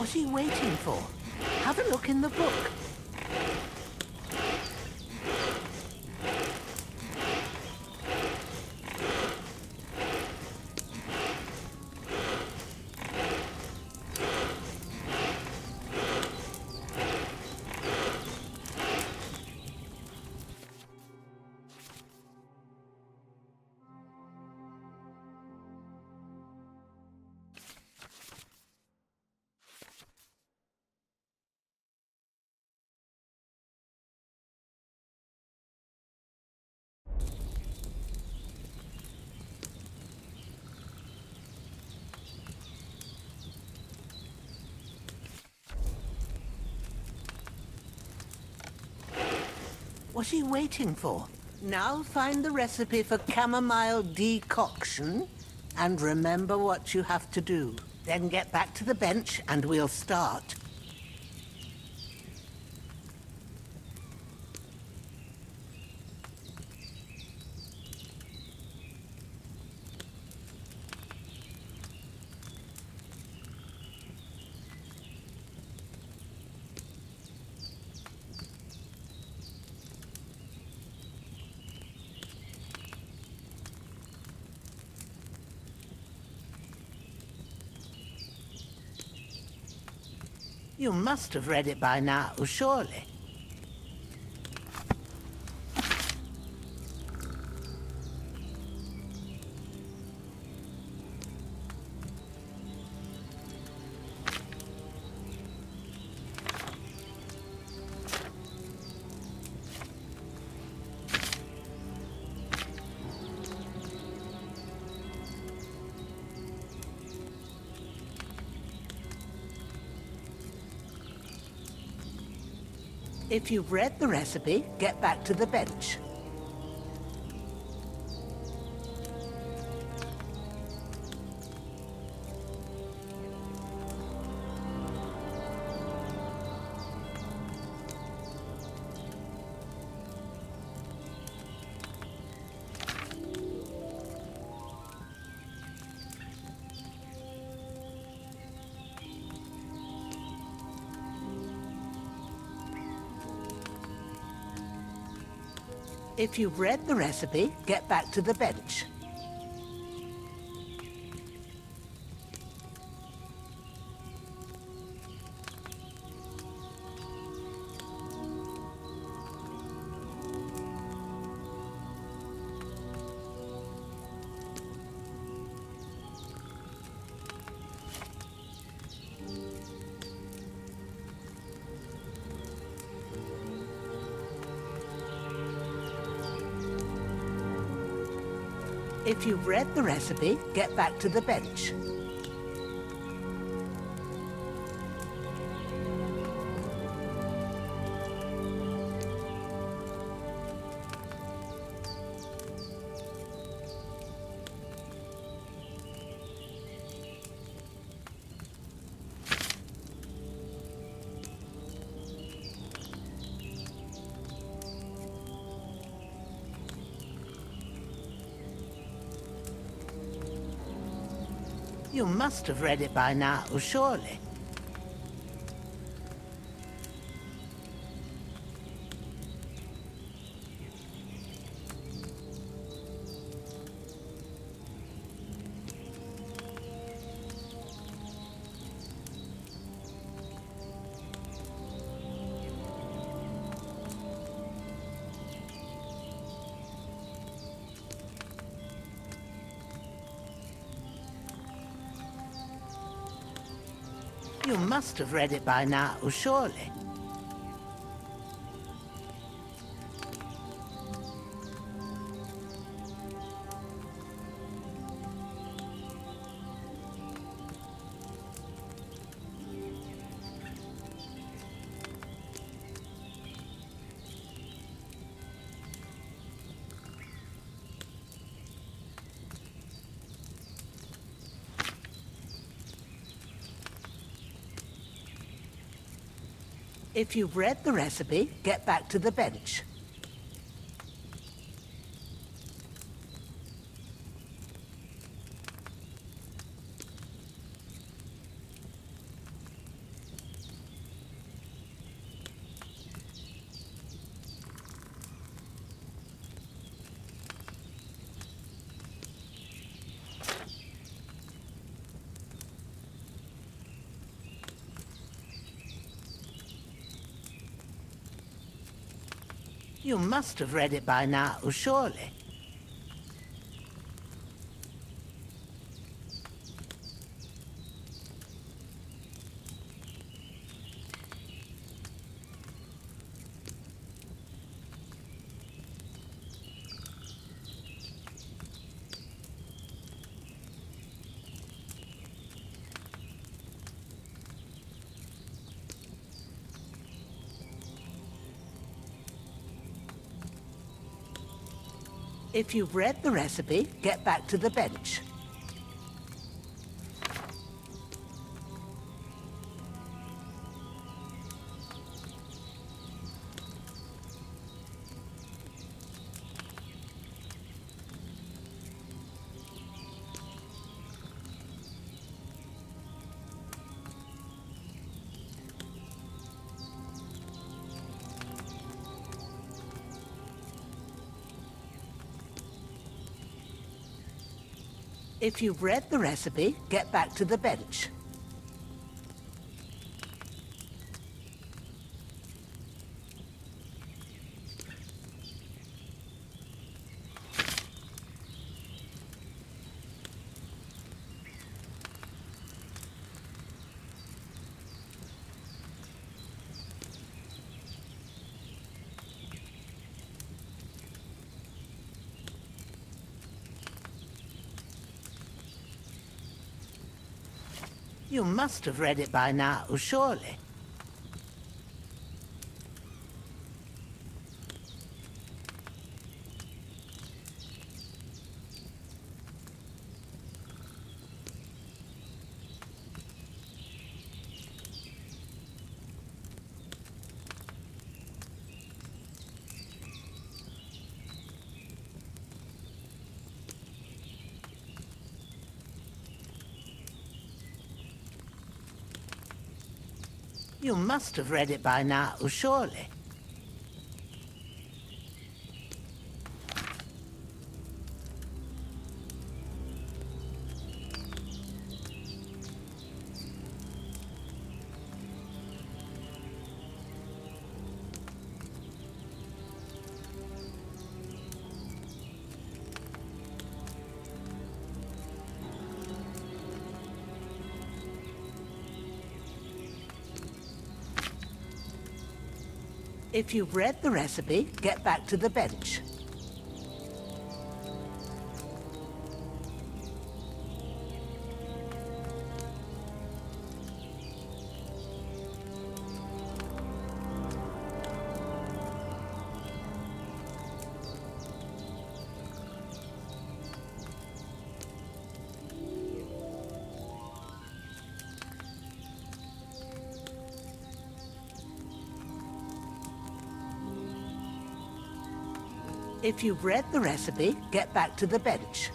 What are you waiting for? Have a look in the book. What are you waiting for? Now find the recipe for chamomile decoction and remember what you have to do. Then get back to the bench and we'll start. You must have read it by now, surely. If you've read the recipe, get back to the bench. If you've read the recipe, get back to the bench. If you've read the recipe, get back to the bench. You must have read it by now, surely. You must have read it by now, surely. If you've read the recipe, get back to the bench. You must have read it by now, surely. If you've read the recipe, get back to the bench. If you've read the recipe, get back to the bench. You must have read it by now, surely. You must have read it by now, surely. If you've read the recipe, get back to the bench. If you've read the recipe, get back to the bench.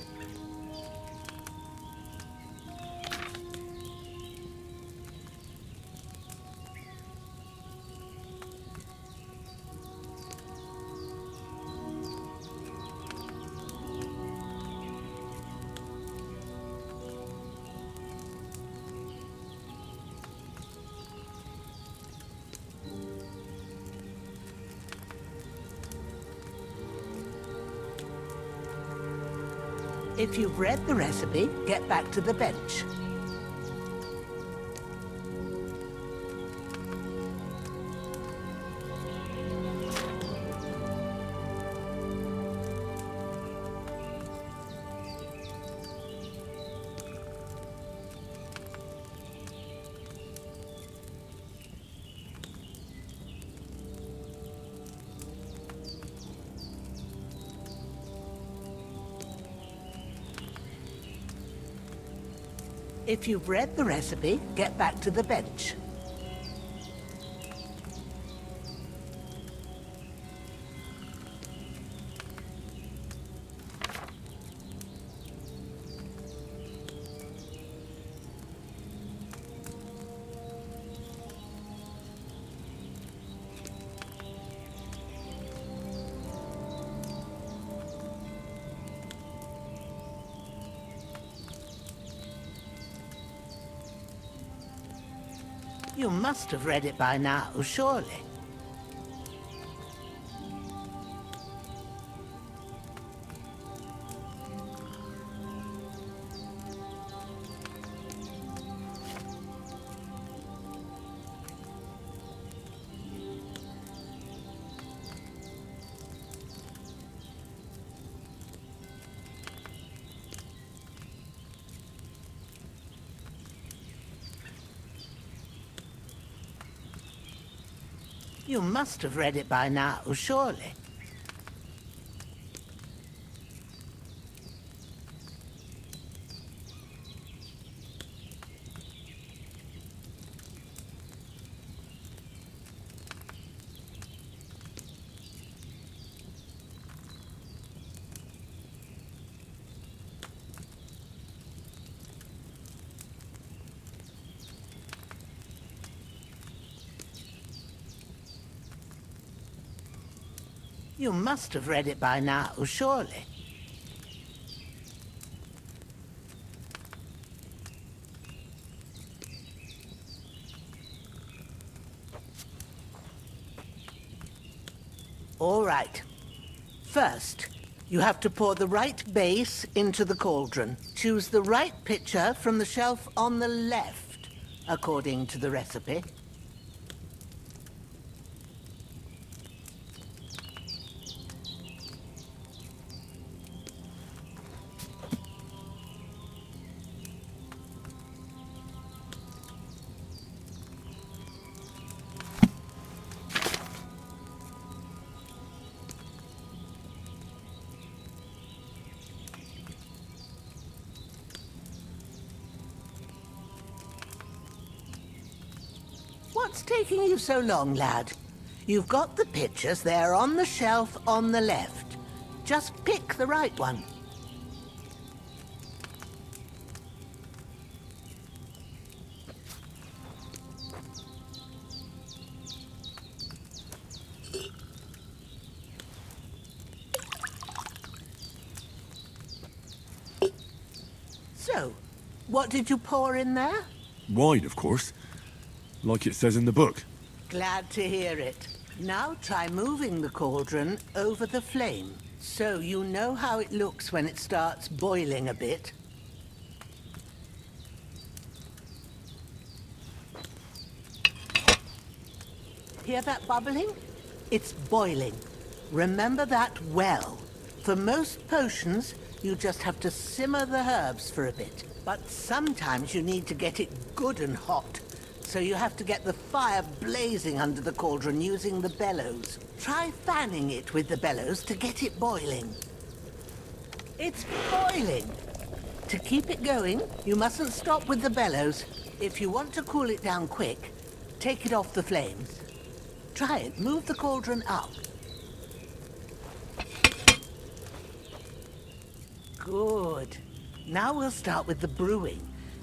If you've read the recipe, get back to the bench. If you've read the recipe, get back to the bench. You must have read it by now, surely. You must have read it by now, surely. You must have read it by now, surely. All right. First, you have to pour the right base into the cauldron. Choose the right pitcher from the shelf on the left, according to the recipe. What's taking you so long, lad? You've got the pitchers there on the shelf on the left. Just pick the right one. So, what did you pour in there? Wine, of course. Like it says in the book. Glad to hear it. Now try moving the cauldron over the flame, so you know how it looks when it starts boiling a bit. Hear that bubbling? It's boiling. Remember that well. For most potions, you just have to simmer the herbs for a bit. But sometimes you need to get it good and hot. So you have to get the fire blazing under the cauldron using the bellows. Try fanning it with the bellows to get it boiling. It's boiling! To keep it going, you mustn't stop with the bellows. If you want to cool it down quick, take it off the flames. Try it. Move the cauldron up. Good. Now we'll start with the brewing.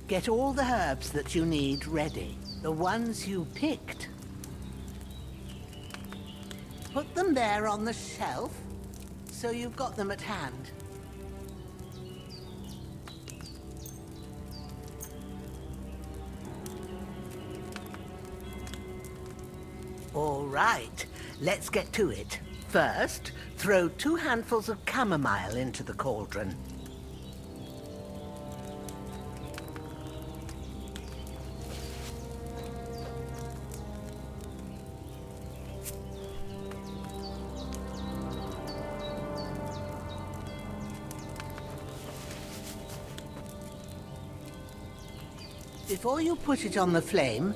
Get all the herbs that you need ready. The ones you picked. Put them there on the shelf, so you've got them at hand. All right, let's get to it. First, throw 2 handfuls of chamomile into the cauldron. Before you put it on the flame,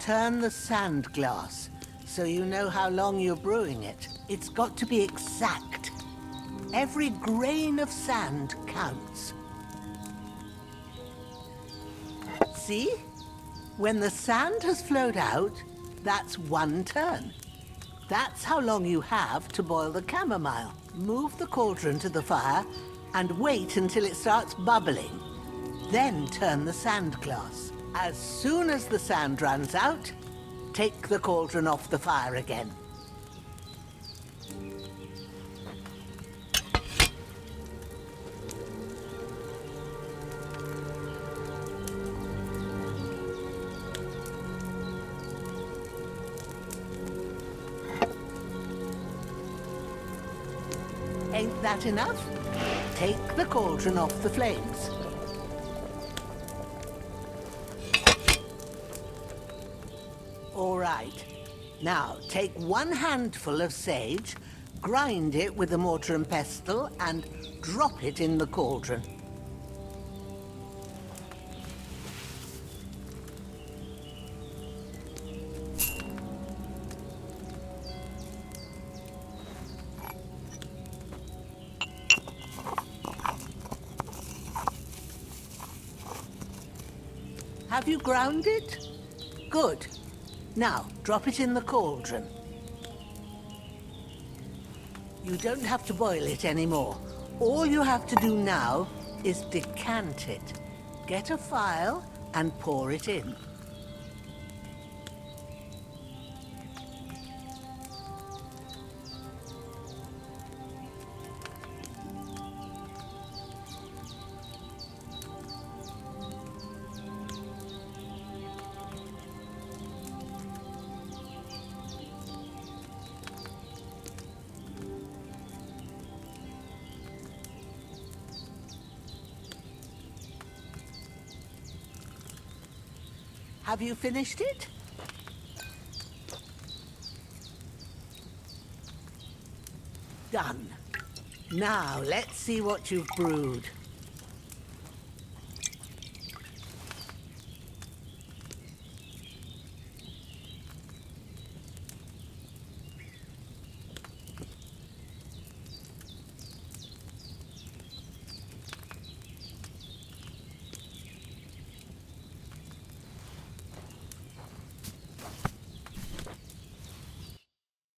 turn the sand glass so you know how long you're brewing it. It's got to be exact. Every grain of sand counts. See? When the sand has flowed out, that's 1 turn. That's how long you have to boil the chamomile. Move the cauldron to the fire and wait until it starts bubbling. Then turn the sand glass. As soon as the sand runs out, take the cauldron off the fire again. Ain't that enough? Take the cauldron off the flames. All right. Now, take 1 handful of sage, grind it with a mortar and pestle, and drop it in the cauldron. Have you ground it? Good. Now, drop it in the cauldron. You don't have to boil it anymore. All you have to do now is decant it. Get a phial and pour it in. Have you finished it? Done. Now, let's see what you've brewed.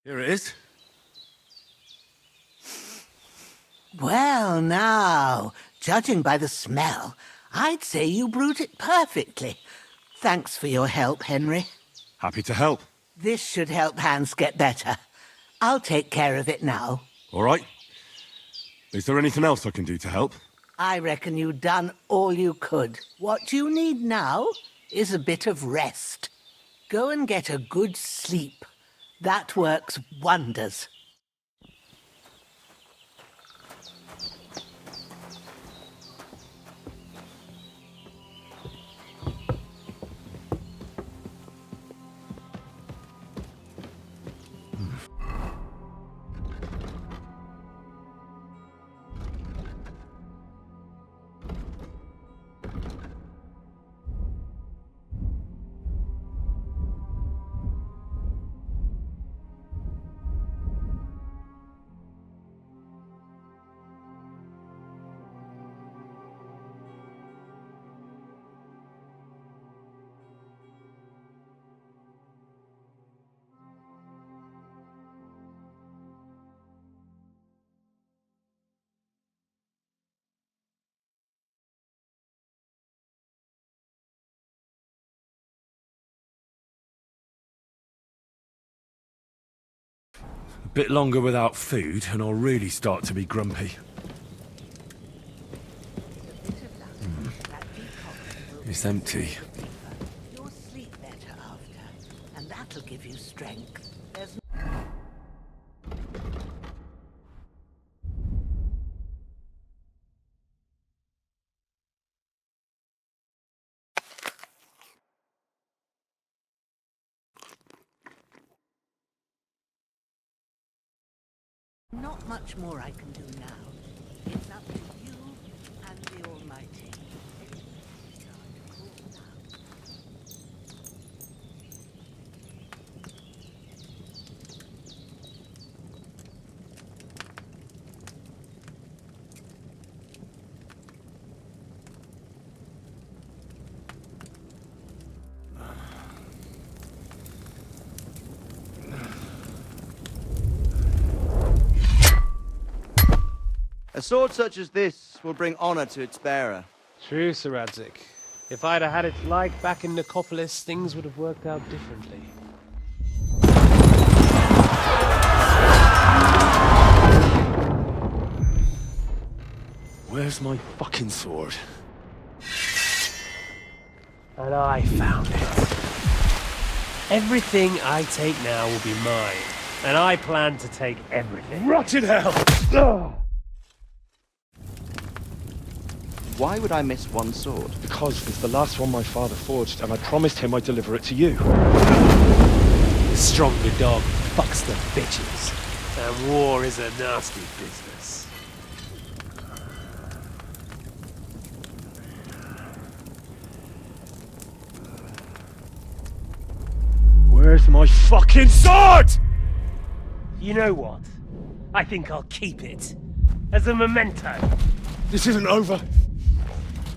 Here it is. Well, now, judging by the smell, I'd say you brewed it perfectly. Thanks for your help, Henry. Happy to help. This should help Hans get better. I'll take care of it now. All right. Is there anything else I can do to help? I reckon you've done all you could. What you need now is a bit of rest. Go and get a good sleep. That works wonders. A bit longer without food, and I'll really start to be grumpy. It's empty. You'll sleep better after, and that'll give you strength. There's not much more I can do now. It's up to you and the Almighty. A sword such as this will bring honor to its bearer. True, Sir Radzik. If I'd have had it like back in Nicopolis, things would have worked out differently. Where's my fucking sword? And I found it. Everything I take now will be mine. And I plan to take everything. Rotten hell! Ugh. Why would I miss one sword? Because it's the last one my father forged, and I promised him I'd deliver it to you. The stronger dog fucks the bitches. And war is a nasty business. Where's my fucking sword? You know what? I think I'll keep it. As a memento. This isn't over.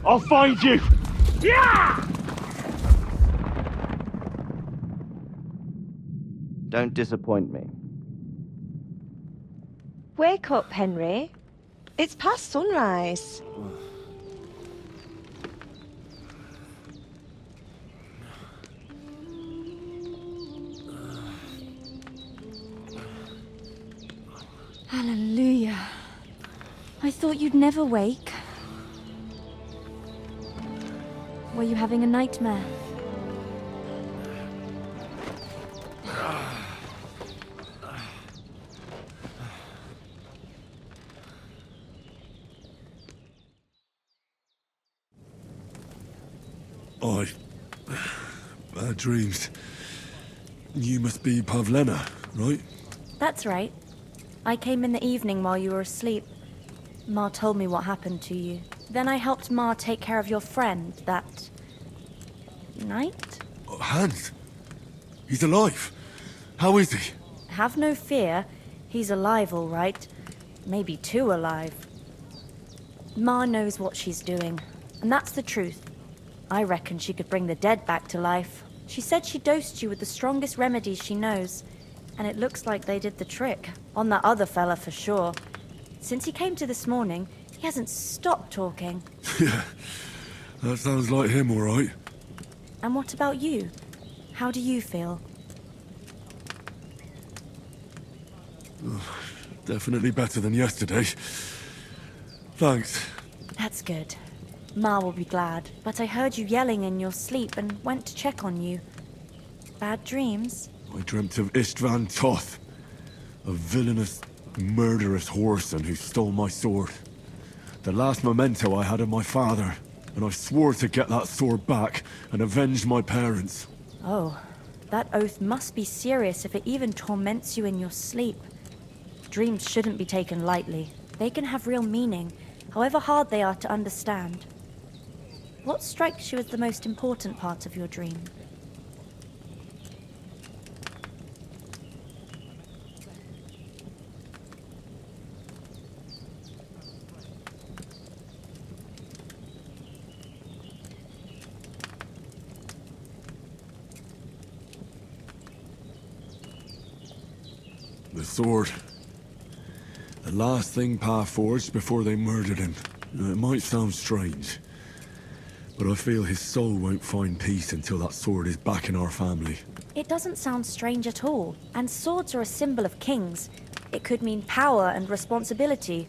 I'll find you! Yeah! Don't disappoint me. Wake up, Henry. It's past sunrise. Hallelujah. I thought you'd never wake. Were you having a nightmare? I... bad dreams. You must be Pavlena, right? That's right. I came in the evening while you were asleep. Ma told me what happened to you. Then I helped Ma take care of your friend that... night? Hans? He's alive. How is he? Have no fear. He's alive, all right. Maybe too alive. Ma knows what she's doing, and that's the truth. I reckon she could bring the dead back to life. She said she dosed you with the strongest remedies she knows, and it looks like they did the trick. On that other fella for sure. Since he came to this morning, he hasn't stopped talking. Yeah, that sounds like him, all right. And what about you? How do you feel? Definitely better than yesterday. Thanks. That's good. Ma will be glad, but I heard you yelling in your sleep and went to check on you. Bad dreams? I dreamt of Istvan Toth, a villainous, murderous whoreson who stole my sword. The last memento I had of my father, and I swore to get that sword back and avenge my parents. Oh, that oath must be serious if it even torments you in your sleep. Dreams shouldn't be taken lightly. They can have real meaning, however hard they are to understand. What strikes you as the most important part of your dream? The sword. The last thing Pa forged before they murdered him. It might sound strange, but I feel his soul won't find peace until that sword is back in our family. It doesn't sound strange at all, and swords are a symbol of kings. It could mean power and responsibility,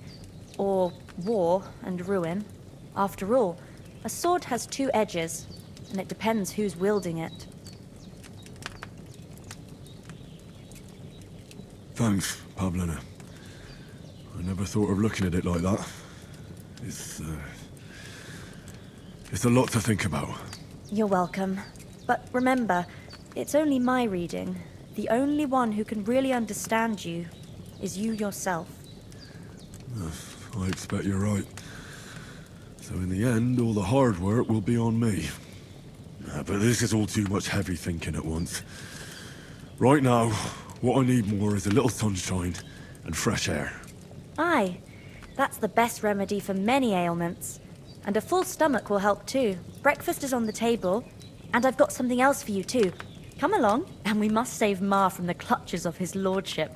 or war and ruin. After all, a sword has two edges, and it depends who's wielding it. Thanks, Pavlena. I never thought of looking at it like that. It's a lot to think about. You're welcome. But remember, it's only my reading. The only one who can really understand you is you yourself. I expect you're right. So in the end, all the hard work will be on me. But this is all too much heavy thinking at once. Right now, what I need more is a little sunshine and fresh air. Aye, that's the best remedy for many ailments. And a full stomach will help too. Breakfast is on the table, and I've got something else for you too. Come along, and we must save Ma from the clutches of his lordship.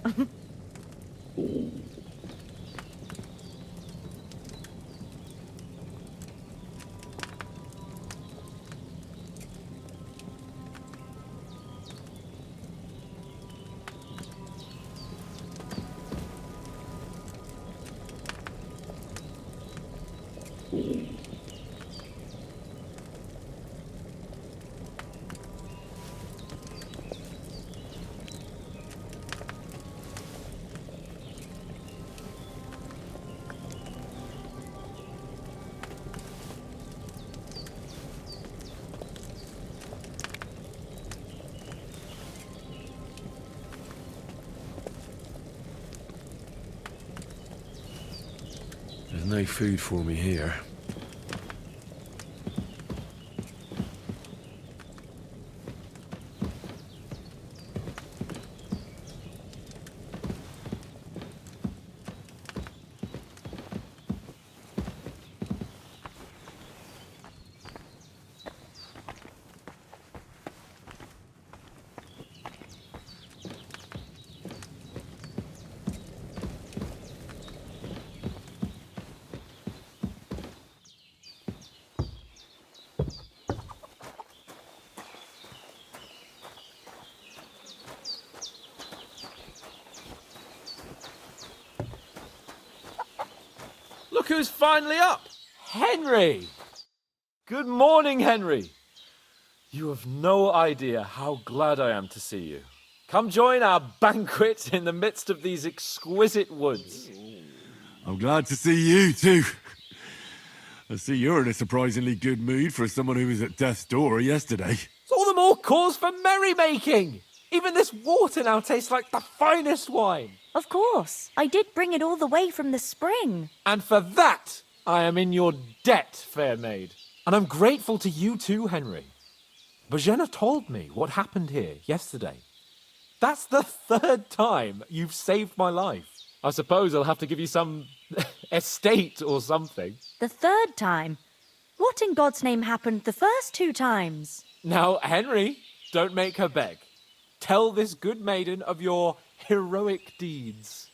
There's no food for me here. two's finally up. Henry! Good morning, Henry. You have no idea how glad I am to see you. Come join our banquet in the midst of these exquisite woods. I'm glad to see you, too. I see you're in a surprisingly good mood for someone who was at death's door yesterday. It's all the more cause for merrymaking. Even this water now tastes like the finest wine. Of course. I did bring it all the way from the spring. And for that, I am in your debt, fair maid. And I'm grateful to you too, Henry. Bojena told me what happened here yesterday. That's the third time you've saved my life. I suppose I'll have to give you some estate or something. The third time? What in God's name happened the first 2 times? Now, Henry, don't make her beg. Tell this good maiden of your heroic deeds.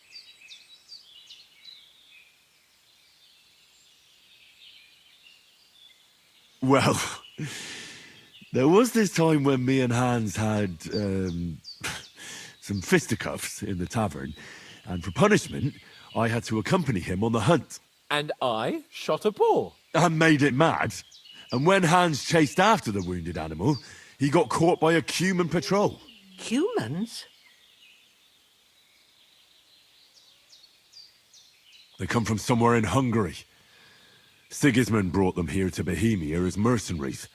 Well, there was this time when me and Hans had some fisticuffs in the tavern, and for punishment, I had to accompany him on the hunt. And I shot a boar. And made it mad. And when Hans chased after the wounded animal, he got caught by a Cuman patrol. Humans? They come from somewhere in Hungary. Sigismund brought them here to Bohemia as mercenaries.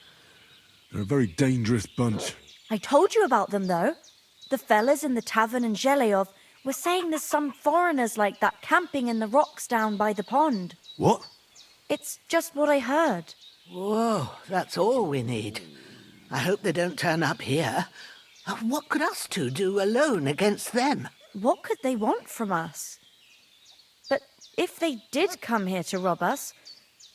They're a very dangerous bunch. I told you about them, though. The fellas in the tavern in Zheleyov were saying there's some foreigners like that camping in the rocks down by the pond. What? It's just what I heard. Whoa, that's all we need. I hope they don't turn up here. What could us two do alone against them? What could they want from us? But if they did come here to rob us,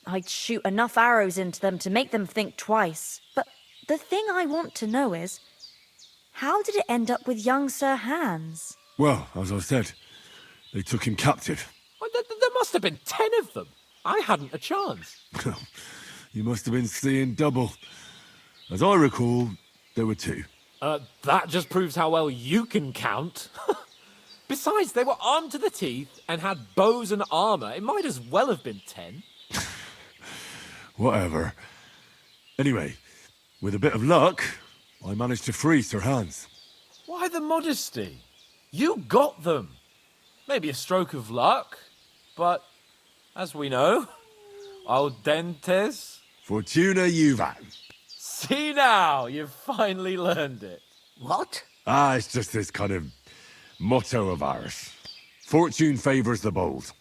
I'd shoot enough arrows into them to make them think twice. But the thing I want to know is, how did it end up with young Sir Hans? Well, as I said, they took him captive. Well, there must have been 10 of them. I hadn't a chance. You must have been seeing double. As I recall, there were 2. That just proves how well you can count. Besides, they were armed to the teeth and had bows and armor. It might as well have been 10. Whatever. Anyway, with a bit of luck, I managed to free Sir Hans. Why the modesty? You got them. Maybe a stroke of luck, but as we know, audentes. Fortuna juvat. See now, you've finally learned it. What? It's just this kind of motto of ours. Fortune favours the bold.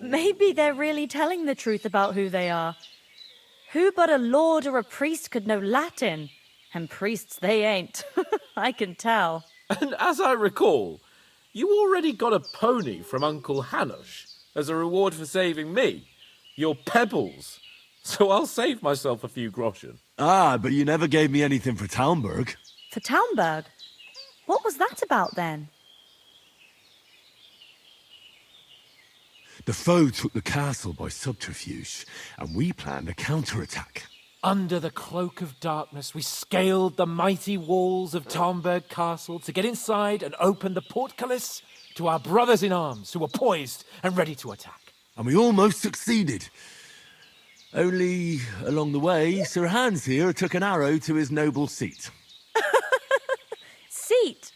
Maybe they're really telling the truth about who they are. Who but a lord or a priest could know Latin? And priests they ain't. I can tell. And as I recall, you already got a pony from Uncle Hanush as a reward for saving me. Your pebbles. So I'll save myself a few groschen. But you never gave me anything for Talmberg. For Talmberg? What was that about then? The foe took the castle by subterfuge, and we planned a counterattack. Under the cloak of darkness, we scaled the mighty walls of Talmberg Castle to get inside and open the portcullis to our brothers in arms who were poised and ready to attack. And we almost succeeded. Only, along the way, Sir Hans here took an arrow to his noble seat. Seat?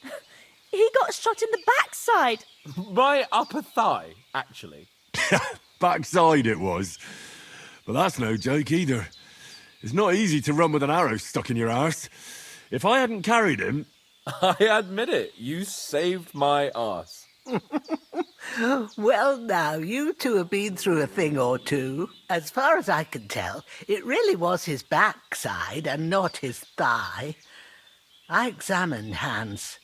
He got shot in the backside. My upper thigh, actually. Backside it was. But that's no joke either. It's not easy to run with an arrow stuck in your arse. If I hadn't carried him... I admit it, you saved my arse. Well, now, you two have been through a thing or two. As far as I can tell, it really was his backside and not his thigh. I examined Hans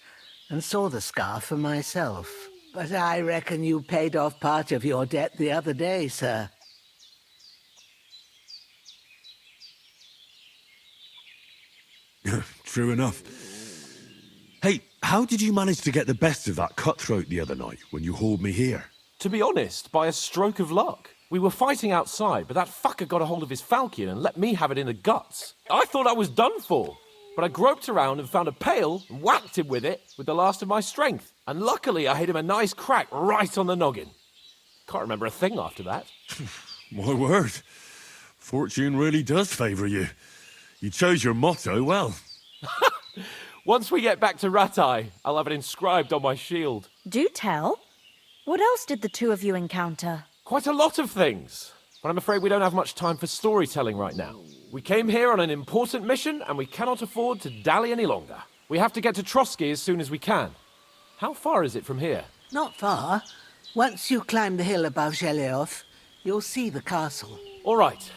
and saw the scar for myself. But I reckon you paid off part of your debt the other day, sir. True enough. Hey, how did you manage to get the best of that cutthroat the other night when you hauled me here? To be honest, by a stroke of luck. We were fighting outside, but that fucker got a hold of his falchion and let me have it in the guts. I thought I was done for, but I groped around and found a pail and whacked him with it with the last of my strength. And luckily I hit him a nice crack right on the noggin. Can't remember a thing after that. My word. Fortune really does favour you. You chose your motto well. Once we get back to Ratai, I'll have it inscribed on my shield. Do tell. What else did the two of you encounter? Quite a lot of things. But I'm afraid we don't have much time for storytelling right now. We came here on an important mission, and we cannot afford to dally any longer. We have to get to Trotsky as soon as we can. How far is it from here? Not far. Once you climb the hill above Zheleov, you'll see the castle. All right.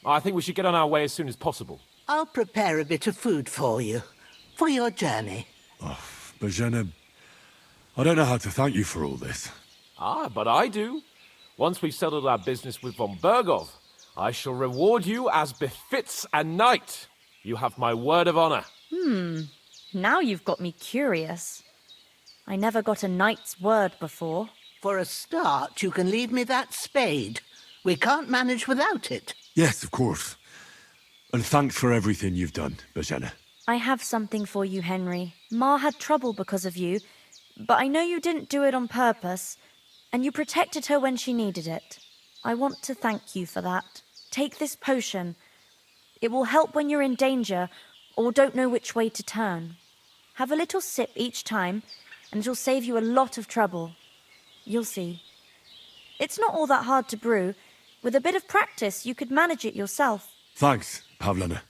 I think we should get on our way as soon as possible. I'll prepare a bit of food for you, for your journey. Bozhena, I don't know how to thank you for all this. Ah, but I do. Once we've settled our business with von Bergov, I shall reward you as befits a knight. You have my word of honor. Now you've got me curious. I never got a knight's word before. For a start, you can leave me that spade. We can't manage without it. Yes, of course. And thanks for everything you've done, Bozhena. I have something for you, Henry. Ma had trouble because of you, but I know you didn't do it on purpose, and you protected her when she needed it. I want to thank you for that. Take this potion. It will help when you're in danger or don't know which way to turn. Have a little sip each time, and it'll save you a lot of trouble. You'll see. It's not all that hard to brew. With a bit of practice, you could manage it yourself. Thanks, Pavlena.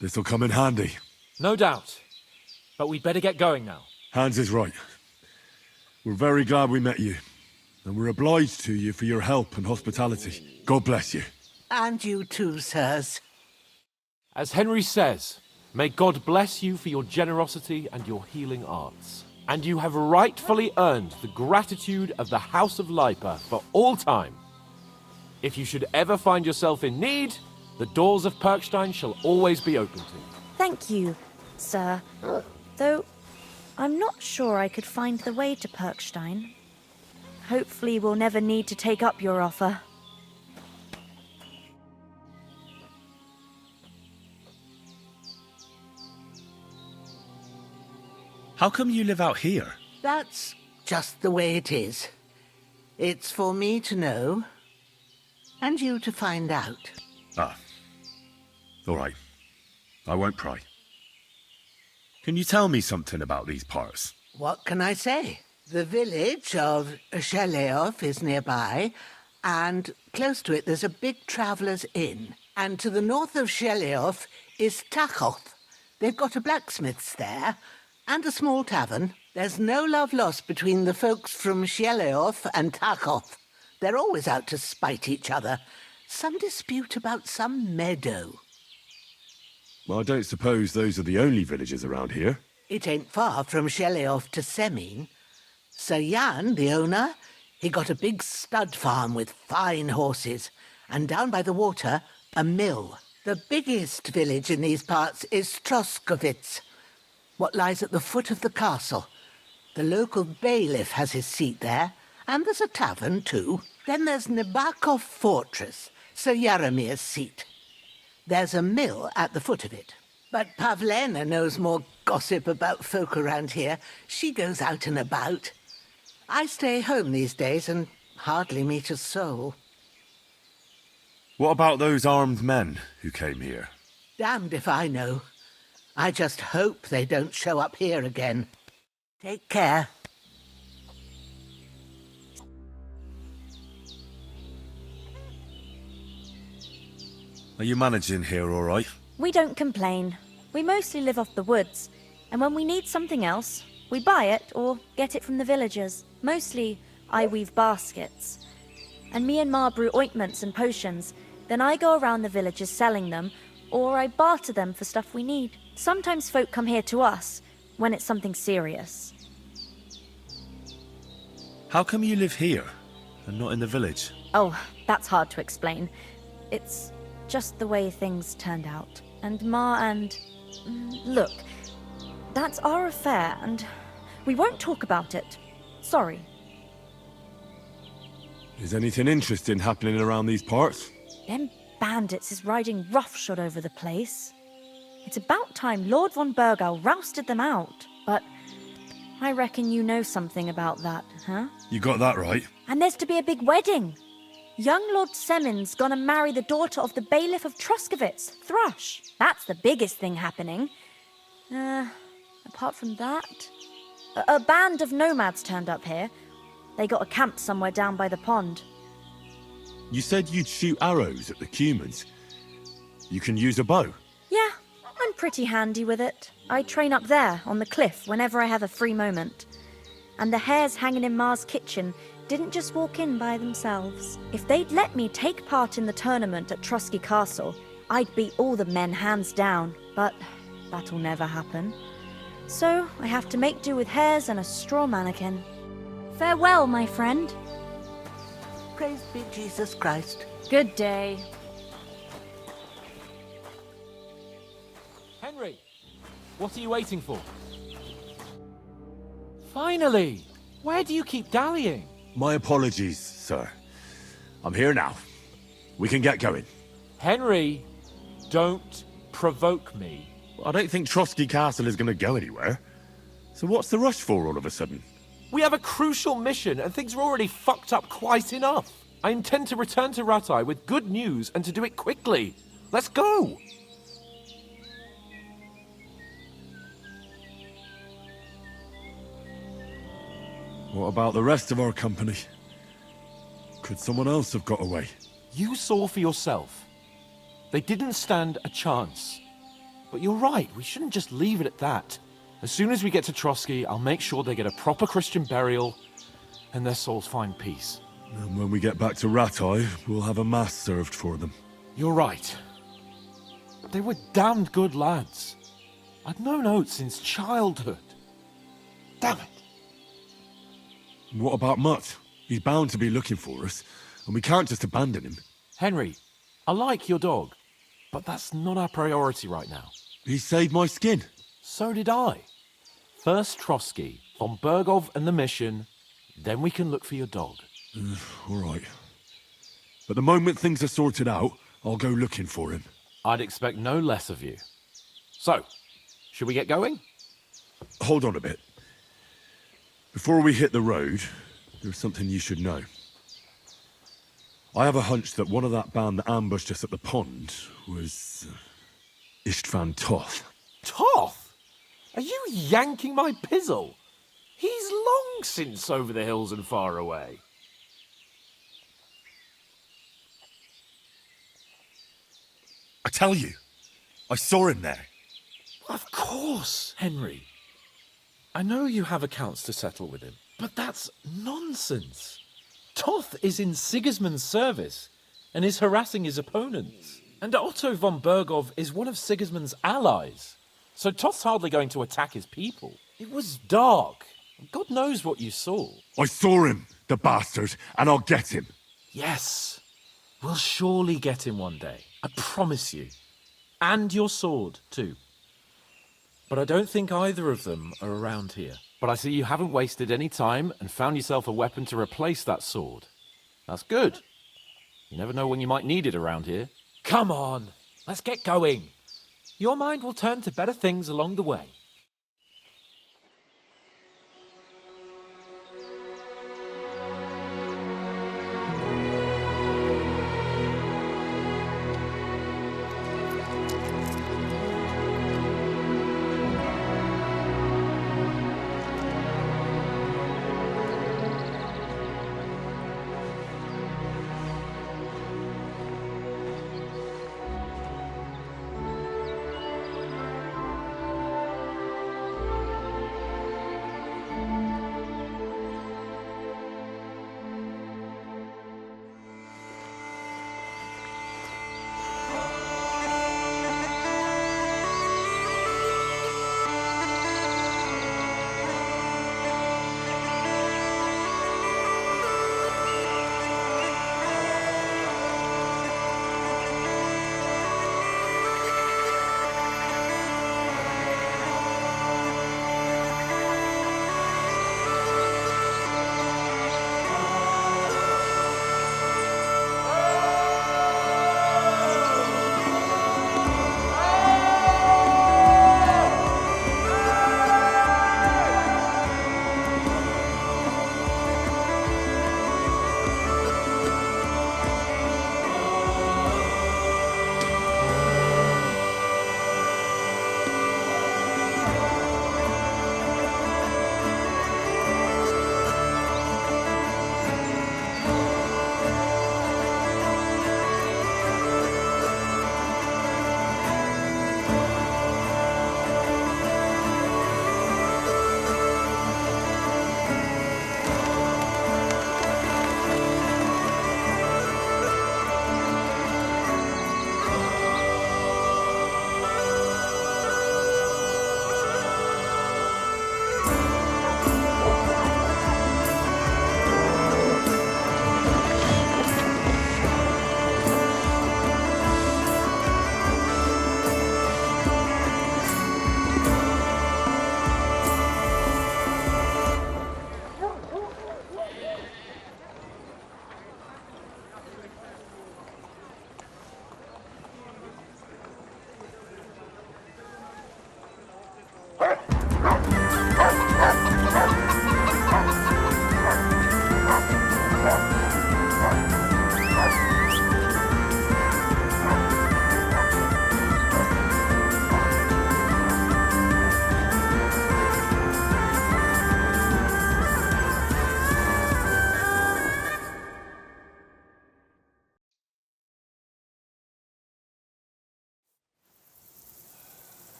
This'll come in handy. No doubt. But we'd better get going now. Hans is right. We're very glad we met you. And we're obliged to you for your help and hospitality. God bless you. And you too, sirs. As Henry says, may God bless you for your generosity and your healing arts. And you have rightfully earned the gratitude of the House of Lipa for all time. If you should ever find yourself in need, the doors of Perkstein shall always be open to you. Thank you, sir. Though, I'm not sure I could find the way to Perkstein. Hopefully we'll never need to take up your offer. How come you live out here? That's just the way it is. It's for me to know, and you to find out. Ah. All right. I won't pry. Can you tell me something about these parts? What can I say? The village of Zheleov is nearby, and close to it there's a big traveller's inn. And to the north of Zheleov is Tachov. They've got a blacksmith's there, and a small tavern. There's no love lost between the folks from Zheleov and Tachov. They're always out to spite each other. Some dispute about some meadow. Well, I don't suppose those are the only villages around here. It ain't far from Zheleov to Semin. Sir Jan, the owner, he got a big stud farm with fine horses, and down by the water, a mill. The biggest village in these parts is Troskovitz, what lies at the foot of the castle. The local bailiff has his seat there, and there's a tavern too. Then there's Nebakov Fortress, Sir Yaramir's seat. There's a mill at the foot of it. But Pavlena knows more gossip about folk around here. She goes out and about. I stay home these days and hardly meet a soul. What about those armed men who came here? Damned if I know. I just hope they don't show up here again. Take care. Are you managing here all right? We don't complain. We mostly live off the woods, and when we need something else, we buy it or get it from the villagers. Mostly, I weave baskets. And me and Ma brew ointments and potions. Then I go around the villages selling them, or I barter them for stuff we need. Sometimes folk come here to us, when it's something serious. How come you live here and not in the village? Oh, that's hard to explain. It's just the way things turned out. And Ma and... Look, that's our affair, and we won't talk about it. Sorry. Is anything interesting happening around these parts? Them bandits is riding roughshod over the place. It's about time Lord von Burgau rousted them out, but I reckon you know something about that, huh? You got that right. And there's to be a big wedding. Young Lord Semon's gonna marry the daughter of the bailiff of Troskovitz, Thrush. That's the biggest thing happening. Apart from that... A band of nomads turned up here. They got a camp somewhere down by the pond. You said you'd shoot arrows at the Cumans. You can use a bow. Yeah, I'm pretty handy with it. I train up there, on the cliff, whenever I have a free moment. And the hares hanging in Ma's kitchen didn't just walk in by themselves. If they'd let me take part in the tournament at Trusky Castle, I'd beat all the men hands down, but that'll never happen. So I have to make do with hares and a straw mannequin. Farewell, my friend. Praise be Jesus Christ. Good day. Henry, what are you waiting for? Finally! Where do you keep dallying? My apologies, sir. I'm here now. We can get going. Henry, don't provoke me. I don't think Trosky Castle is going to go anywhere. So what's the rush for all of a sudden? We have a crucial mission and things are already fucked up quite enough. I intend to return to Ratai with good news and to do it quickly. Let's go! What about the rest of our company? Could someone else have got away? You saw for yourself. They didn't stand a chance. But you're right, we shouldn't just leave it at that. As soon as we get to Trosky, I'll make sure they get a proper Christian burial and their souls find peace. And when we get back to Ratai, we'll have a mass served for them. You're right. They were damned good lads. I'd known Oates since childhood. Damn it. What about Mutt? He's bound to be looking for us, and we can't just abandon him. Henry, I like your dog, but that's not our priority right now. He saved my skin. So did I. First Trotsky, von Bergov and the mission, then we can look for your dog. All right. But the moment things are sorted out, I'll go looking for him. I'd expect no less of you. So, should we get going? Hold on a bit. Before we hit the road, there's something you should know. I have a hunch that one of that band that ambushed us at the pond was... Istvan Toth. Toth? Are you yanking my pizzle? He's long since over the hills and far away. I tell you, I saw him there. Of course, Henry. I know you have accounts to settle with him, but that's nonsense. Toth is in Sigismund's service and is harassing his opponents. And Otto von Bergov is one of Sigismund's allies. So Toth's hardly going to attack his people. It was dark. God knows what you saw. I saw him, the bastard, and I'll get him. Yes. We'll surely get him one day. I promise you. And your sword, too. But I don't think either of them are around here. But I see you haven't wasted any time and found yourself a weapon to replace that sword. That's good. You never know when you might need it around here. Come on, let's get going. Your mind will turn to better things along the way.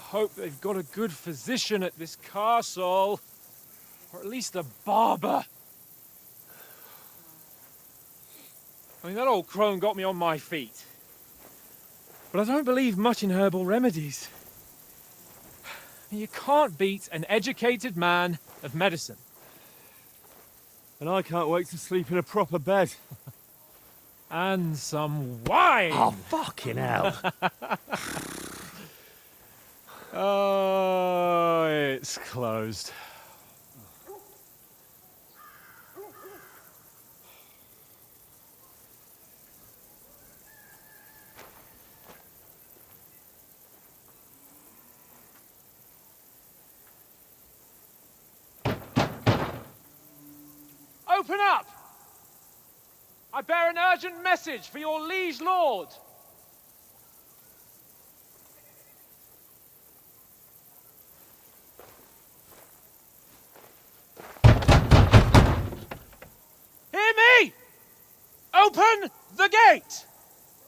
hope they've got a good physician at this castle. Or at least a barber. I mean, that old crone got me on my feet. But I don't believe much in herbal remedies. You can't beat an educated man of medicine. And I can't wait to sleep in a proper bed. And some wine! Oh, fucking hell. Oh, it's closed. Open up! I bear an urgent message for your liege lord. Hear me! Open the gate!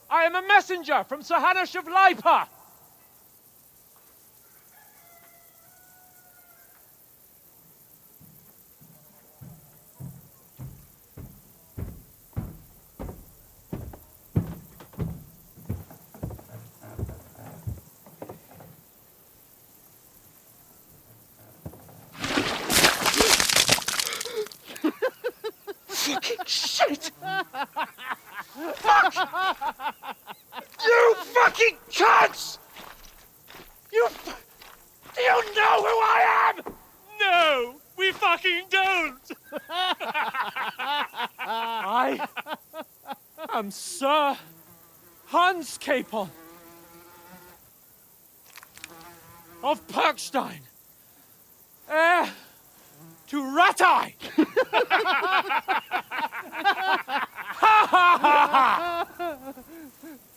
I am a messenger from Sir Hanush of Lipa. Fucking shit! Fuck! You fucking cunts! Do you know who I am? No, we fucking don't. I am Sir Hans Capon of Perkstein, heir to Ratai.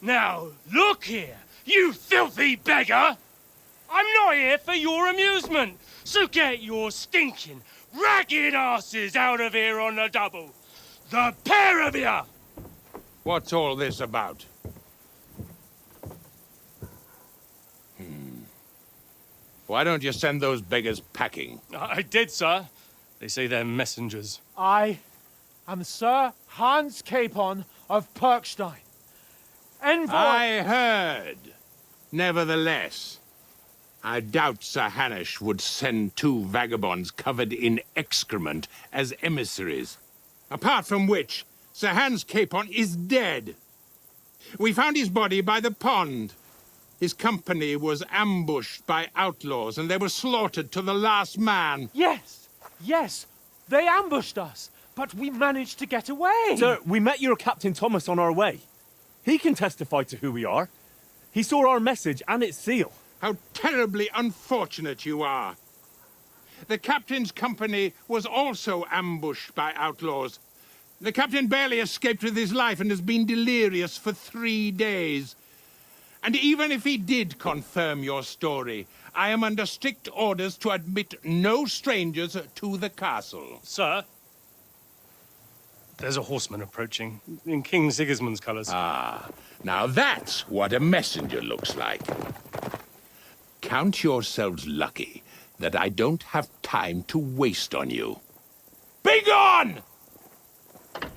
Now, look here, you filthy beggar! I'm not here for your amusement, so get your stinking, ragged asses out of here on the double. The pair of you! What's all this about? Why don't you send those beggars packing? I did, sir. They say they're messengers. I am Sir Hans Capon of Perkstein, envoy. I heard. Nevertheless, I doubt Sir Hanush would send two vagabonds covered in excrement as emissaries. Apart from which, Sir Hans Capon is dead. We found his body by the pond. His company was ambushed by outlaws, and they were slaughtered to the last man. Yes, yes, they ambushed us, but we managed to get away. Sir, we met your Captain Thomas on our way. He can testify to who we are. He saw our message and its seal. How terribly unfortunate you are. The captain's company was also ambushed by outlaws. The captain barely escaped with his life and has been delirious for 3 days. And even if he did confirm your story, I am under strict orders to admit no strangers to the castle. Sir, there's a horseman approaching in King Sigismund's colours. Ah, now that's what a messenger looks like. Count yourselves lucky that I don't have time to waste on you. Be gone! I'm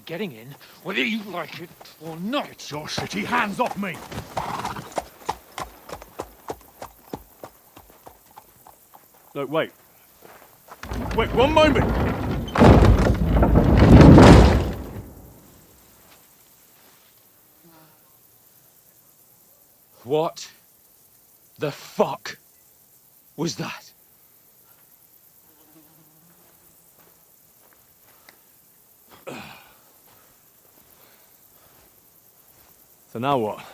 getting in, whether you like it or not. Your shitty hands off me! Look, wait. Wait, one moment! What the fuck was that? So now what?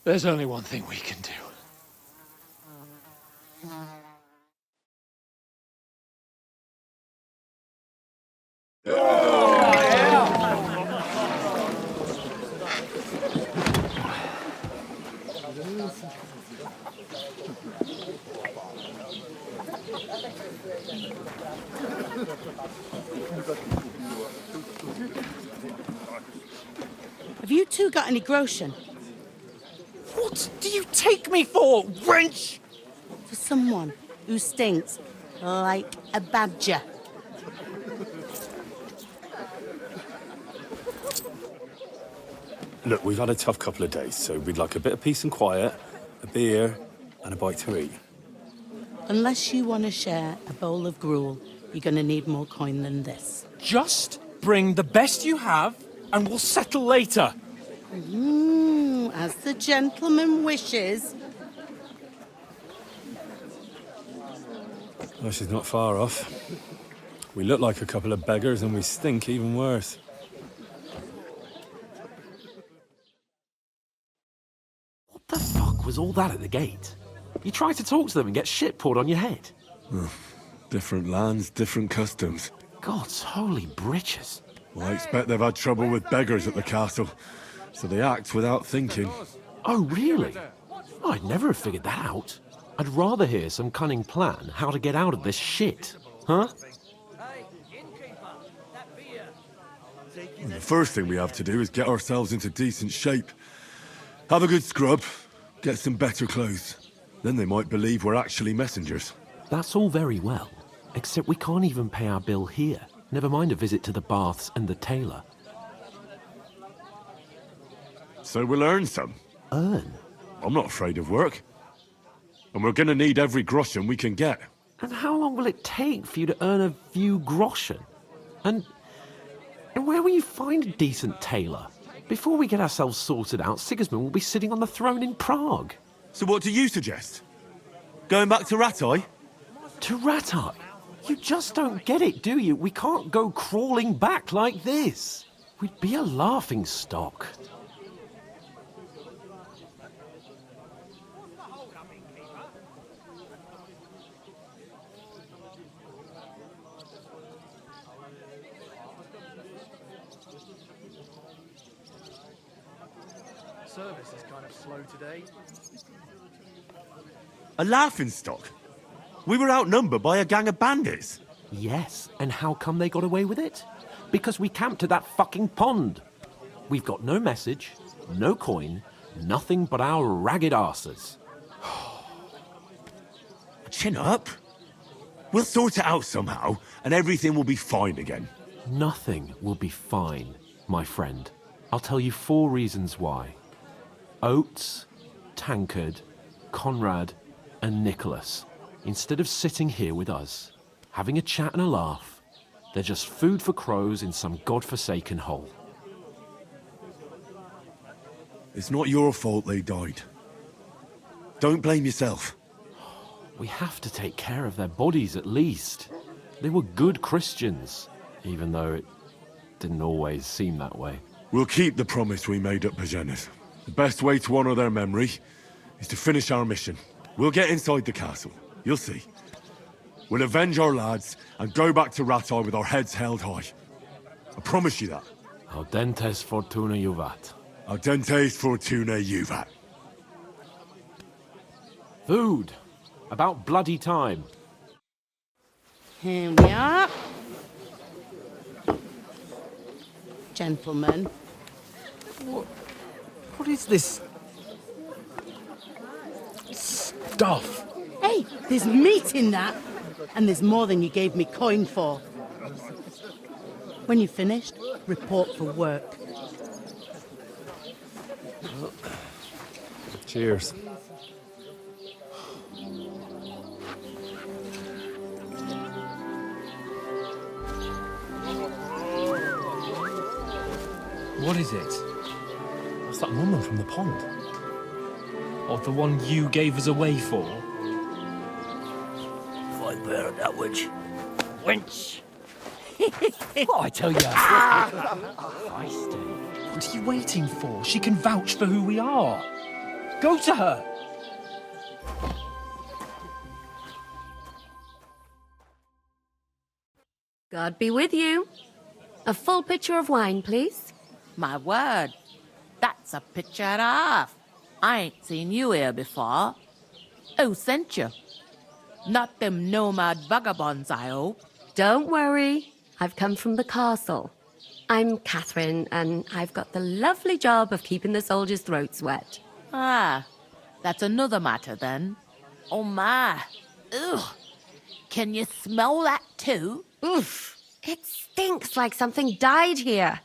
There's only one thing we can do. Have you two got any groschen? What do you take me for, wench? For someone who stinks like a badger. Look, we've had a tough couple of days, so we'd like a bit of peace and quiet, a beer, and a bite to eat. Unless you want to share a bowl of gruel, you're going to need more coin than this. Just bring the best you have, and we'll settle later. As the gentleman wishes. Well, she's not far off. We look like a couple of beggars, and we stink even worse. What the fuck was all that at the gate? You try to talk to them and get shit poured on your head. Different lands, different customs. God's holy britches. Well, I expect they've had trouble with beggars at the castle, so they act without thinking. Oh, really? I'd never have figured that out. I'd rather hear some cunning plan how to get out of this shit. Huh? The first thing we have to do is get ourselves into decent shape. Have a good scrub, get some better clothes. Then they might believe we're actually messengers. That's all very well, except we can't even pay our bill here. Never mind a visit to the baths and the tailor. So we'll earn some. Earn? I'm not afraid of work. And we're gonna need every groschen we can get. And how long will it take for you to earn a few groschen? And where will you find a decent tailor? Before we get ourselves sorted out, Sigismund will be sitting on the throne in Prague. So what do you suggest? Going back to Ratai? To Ratai? You just don't get it, do you? We can't go crawling back like this. We'd be a laughing stock. Service is kind of slow today. A laughingstock? We were outnumbered by a gang of bandits. Yes, and how come they got away with it? Because we camped at that fucking pond. We've got no message, no coin, nothing but our ragged arses. Chin up. We'll sort it out somehow, and everything will be fine again. Nothing will be fine, my friend. I'll tell you 4 reasons why. Oates, Tankard, Conrad, and Nicholas. Instead of sitting here with us, having a chat and a laugh, they're just food for crows in some godforsaken hole. It's not your fault they died. Don't blame yourself. We have to take care of their bodies at least. They were good Christians, even though it didn't always seem that way. We'll keep the promise we made at Bajenas. The best way to honor their memory is to finish our mission. We'll get inside the castle. You'll see. We'll avenge our lads and go back to Ratai with our heads held high. I promise you that. Audentes fortuna juvat. Audentes fortuna juvat. Food. About bloody time. Here we are. Gentlemen. What is this stuff? Hey, there's meat in that. And there's more than you gave me coin for. When you're finished, report for work. Cheers. What is it? What's that woman from the pond? Or the one you gave us away for? I bear that witch. Wench! What I tell you? Feisty. What are you waiting for? She can vouch for who we are. Go to her. God be with you. A full pitcher of wine, please. My word, that's a picture and a half. I ain't seen you here before. Who sent you? Not them nomad vagabonds, I hope. Don't worry. I've come from the castle. I'm Catherine, and I've got the lovely job of keeping the soldiers' throats wet. Ah, that's another matter then. Oh my. Ugh. Can you smell that too? Oof. It stinks like something died here.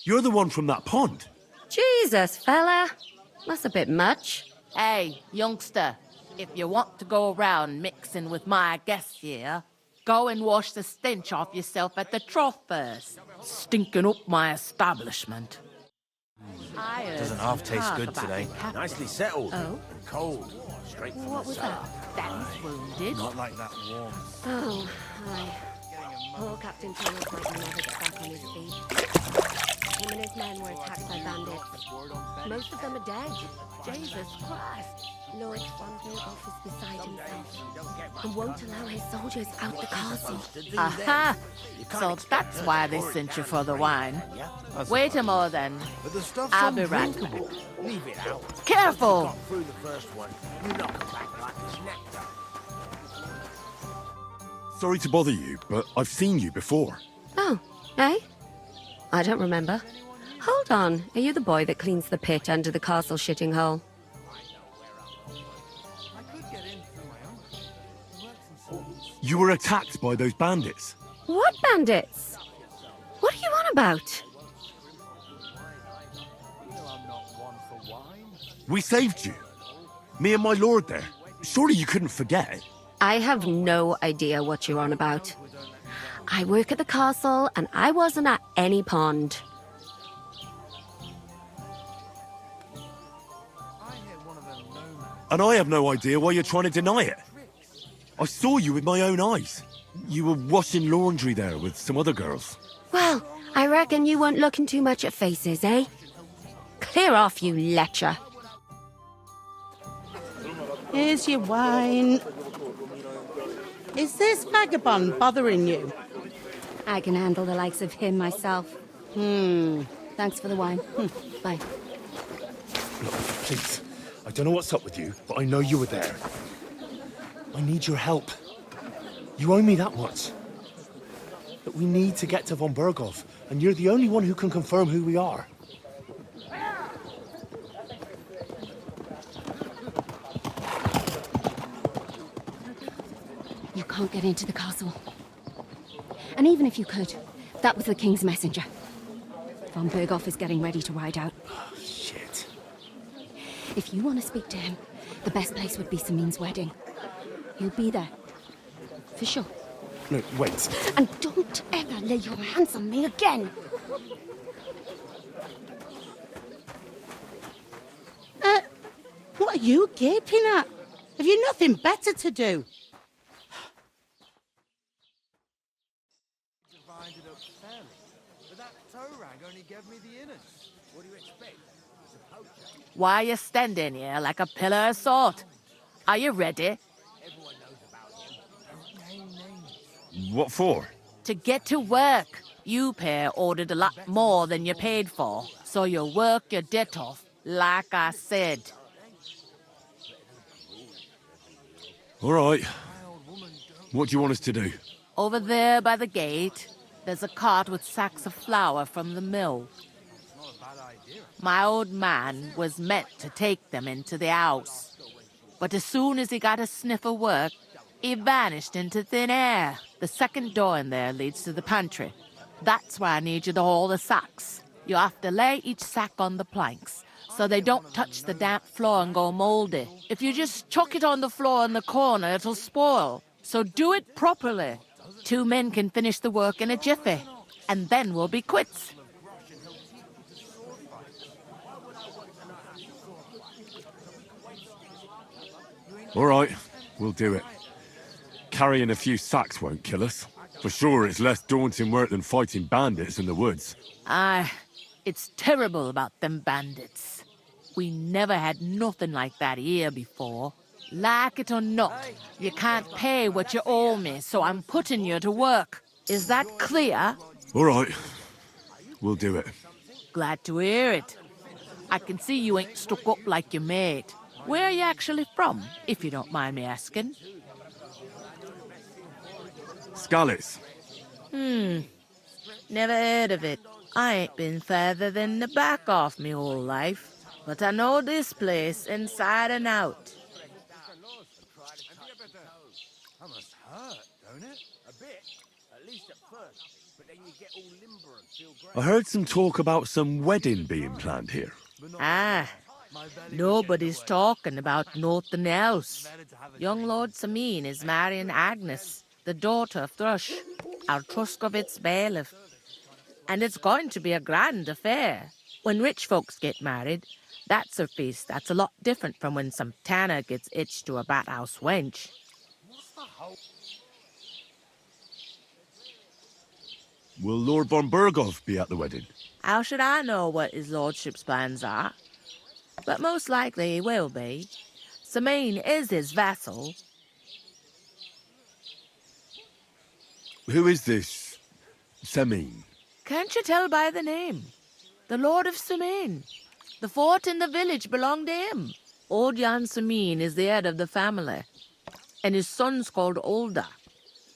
You're the one from that pond. Jesus, fella. That's a bit much. Hey, youngster, if you want to go around mixing with my guests here, go and wash the stench off yourself at the trough first. Stinking up my establishment. Doesn't half taste good today. Nicely settled. Oh? And cold. Straight from What the was cellar. that? Dan's wounded. Not like that warm. Oh, hi. Poor Captain Thomas might never get back on his feet. Him and his men were attacked by bandits. Most of them are dead. Jesus Christ. Lord von Berghoff is beside himself and won't allow his soldiers out the castle. Aha! So that's why they sent you for the wine. Wait a moment then. But the stuff's I'll be right back. undrinkable. Leave it out. Careful! Got through the first one. You knock it back like it's nectar. Sorry to bother you, but I've seen you before. Oh, eh? I don't remember. Hold on. Are you the boy that cleans the pit under the castle shitting hole? You were attacked by those bandits. What bandits? What are you on about? We saved you. Me and my lord there. Surely you couldn't forget. I have no idea what you're on about. I work at the castle, and I wasn't at any pond. And I have no idea why you're trying to deny it. I saw you with my own eyes. You were washing laundry there with some other girls. Well, I reckon you weren't looking too much at faces, eh? Clear off, you lecher. Here's your wine. Is this vagabond bothering you? I can handle the likes of him myself. Thanks for the wine. Bye. Look, please. I don't know what's up with you, but I know you were there. I need your help. You owe me that much. But we need to get to von Berghoff, and you're the only one who can confirm who we are. You can't get into the castle. And even if you could, that was the king's messenger. Von Berghoff is getting ready to ride out. Shit. If you want to speak to him, the best place would be Samin's wedding. He'll be there. For sure. No, wait. And don't ever lay your hands on me again! What are you gaping at? Have you nothing better to do? Divided up fairly. But that tow rag only gave me the innards. What do you expect? It's a poacher. Why are you standing here like a pillar of salt? Are you ready? Everyone knows about him. Don't name names. What for? To get to work. You pair ordered a lot more than you paid for, so you'll work your debt off, like I said. All right. What do you want us to do? Over there by the gate, there's a cart with sacks of flour from the mill. My old man was meant to take them into the house. But as soon as he got a sniff of work, he vanished into thin air. The second door in there leads to the pantry. That's why I need you to haul the sacks. You have to lay each sack on the planks, so they don't touch the damp floor and go moldy. If you just chuck it on the floor in the corner, it'll spoil. So do it properly. 2 men can finish the work in a jiffy, and then we'll be quits. All right, we'll do it. Carrying a few sacks won't kill us. For sure, it's less daunting work than fighting bandits in the woods. Aye, it's terrible about them bandits. We never had nothing like that here before. Like it or not, you can't pay what you owe me, so I'm putting you to work. Is that clear? All right, we'll do it. Glad to hear it. I can see you ain't stuck up like your mate. Where are you actually from, if you don't mind me asking? Skalitz. Never heard of it. I ain't been further than the back off me whole life. But I know this place inside and out. That must hurt, don't it? A bit. At least at first. But then you get all limber and feel great. I heard some talk about some wedding being planned here. Ah, nobody's talking about nothing else. Young Lord Samin is marrying Agnes, the daughter of Thrush, our Truskovitz bailiff. And it's going to be a grand affair. When rich folks get married, that's a feast that's a lot different from when some tanner gets hitched to a bathouse wench. Will Lord von Burgov be at the wedding? How should I know what his lordship's plans are? But most likely he will be. Samin is his vassal. Who is this Semin? Can't you tell by the name? The Lord of Samin. The fort in the village belonged to him. Old Jan Samin is the head of the family. And his son's called Olda.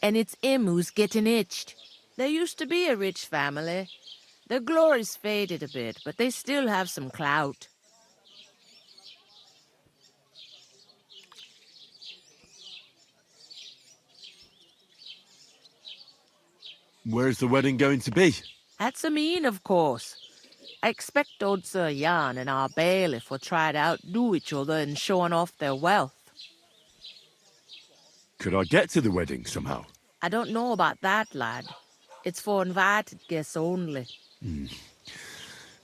And it's him who's getting itched. There used to be a rich family. Their glory's faded a bit, but they still have some clout. Where's the wedding going to be? At Samin, of course. I expect old Sir Jan and our bailiff will try to outdo each other in showing off their wealth. Could I get to the wedding somehow? I don't know about that, lad. It's for invited guests only. It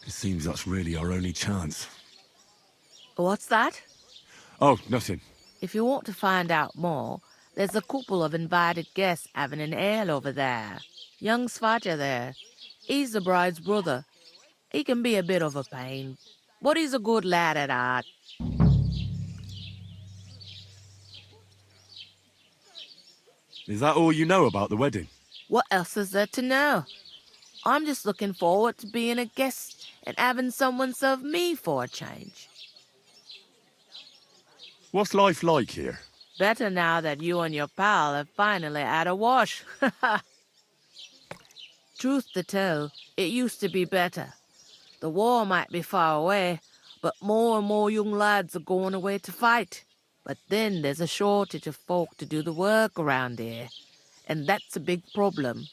seems that's really our only chance. What's that? Oh, nothing. If you want to find out more, there's a couple of invited guests having an ale over there. Young Svaja there. He's the bride's brother. He can be a bit of a pain, but he's a good lad at heart. Is that all you know about the wedding? What else is there to know? I'm just looking forward to being a guest and having someone serve me for a change. What's life like here? Better now that you and your pal have finally had a wash. Truth to tell, it used to be better. The war might be far away, but more and more young lads are going away to fight. But then there's a shortage of folk to do the work around here, and that's a big problem.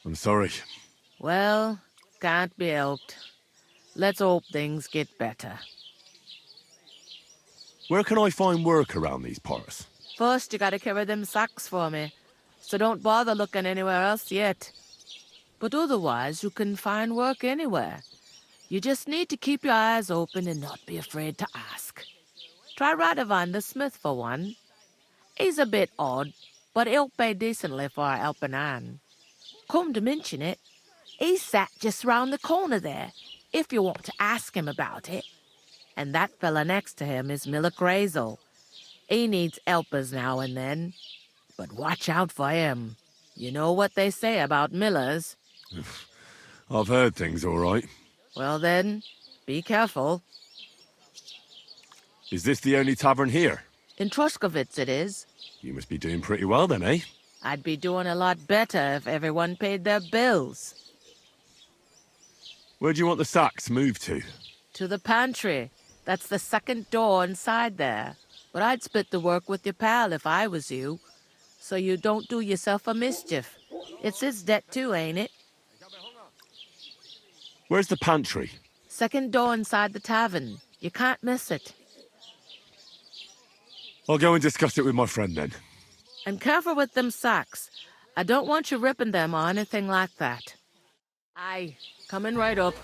I'm sorry. Well, can't be helped. Let's hope things get better. Where can I find work around these parts? First, you gotta carry them sacks for me, so don't bother looking anywhere else yet. But otherwise, you can find work anywhere. You just need to keep your eyes open and not be afraid to ask. Try Radovan the smith for one. He's a bit odd, but he'll pay decently for a helping hand. Come to mention it, he's sat just round the corner there, if you want to ask him about it. And that fella next to him is Miller Crazel. He needs helpers now and then, but watch out for him. You know what they say about Millers. I've heard things all right. Well then, be careful. Is this the only tavern here? In Truskovitz it is. You must be doing pretty well then, eh? I'd be doing a lot better if everyone paid their bills. Where do you want the sacks moved to? To the pantry. That's the second door inside there. But I'd split the work with your pal if I was you, so you don't do yourself a mischief. It's his debt too, ain't it? Where's the pantry? Second door inside the tavern. You can't miss it. I'll go and discuss it with my friend then. And careful with them sacks. I don't want you ripping them or anything like that. Aye, coming right up.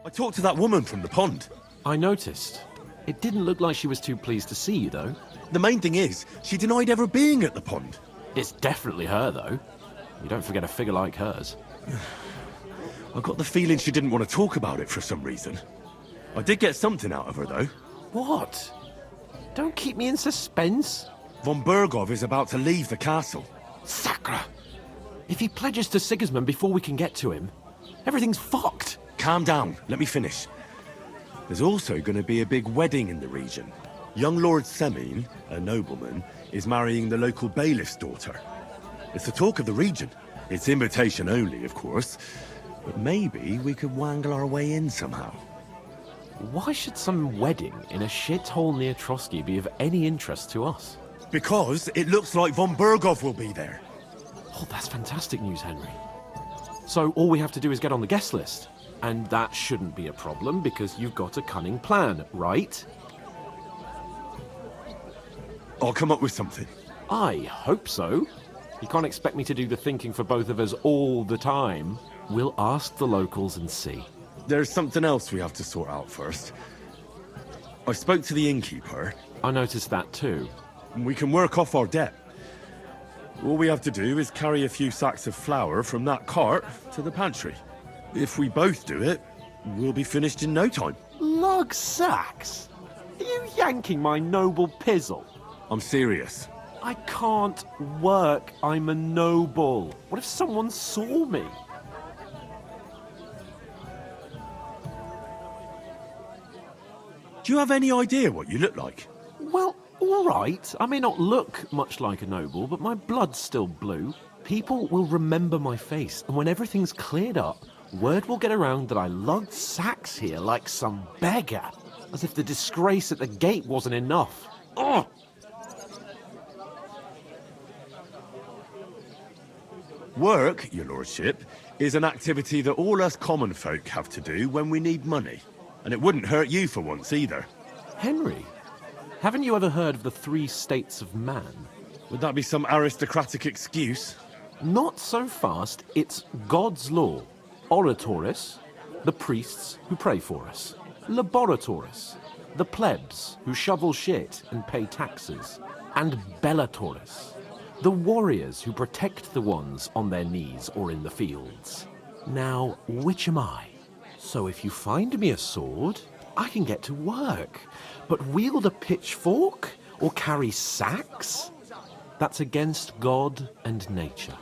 I talked to that woman from the pond. I noticed. It didn't look like she was too pleased to see you, though. The main thing is, she denied ever being at the pond. It's definitely her, though. You don't forget a figure like hers. I got the feeling she didn't want to talk about it for some reason. I did get something out of her, though. What? Don't keep me in suspense. Von Burgov is about to leave the castle. If he pledges to Sigismund before we can get to him, everything's fucked. Calm down. Let me finish. There's also going to be a big wedding in the region. Young Lord Semin, a nobleman, is marrying the local bailiff's daughter. It's the talk of the region. It's invitation only, of course. But maybe we could wangle our way in somehow. Why should some wedding in a shithole near Trotsky be of any interest to us? Because it looks like von Burgov will be there. Oh, that's fantastic news, Henry. So all we have to do is get on the guest list. And that shouldn't be a problem because you've got a cunning plan, right? I'll come up with something. I hope so. You can't expect me to do the thinking for both of us all the time. We'll ask the locals and see. There's something else we have to sort out first. I spoke to the innkeeper. I noticed that too. We can work off our debt. All we have to do is carry a few sacks of flour from that cart to the pantry. If we both do it, we'll be finished in no time. Lug sacks? Are you yanking my noble pizzle? I'm serious. I can't work. I'm a noble. What if someone saw me? Do you have any idea what you look like? Well, all right. I may not look much like a noble, but my blood's still blue. People will remember my face, and when everything's cleared up, word will get around that I lugged sacks here like some beggar. As if the disgrace at the gate wasn't enough. Ugh! Work, your lordship, is an activity that all us common folk have to do when we need money. And it wouldn't hurt you for once either. Henry, haven't you ever heard of the 3 states of man? Would that be some aristocratic excuse? Not so fast. It's God's law. Oratoris, the priests who pray for us. Laboratoris, the plebs who shovel shit and pay taxes. And Bellatoris, the warriors who protect the ones on their knees or in the fields. Now, which am I? So if you find me a sword, I can get to work. But wield a pitchfork or carry sacks? That's against God and nature.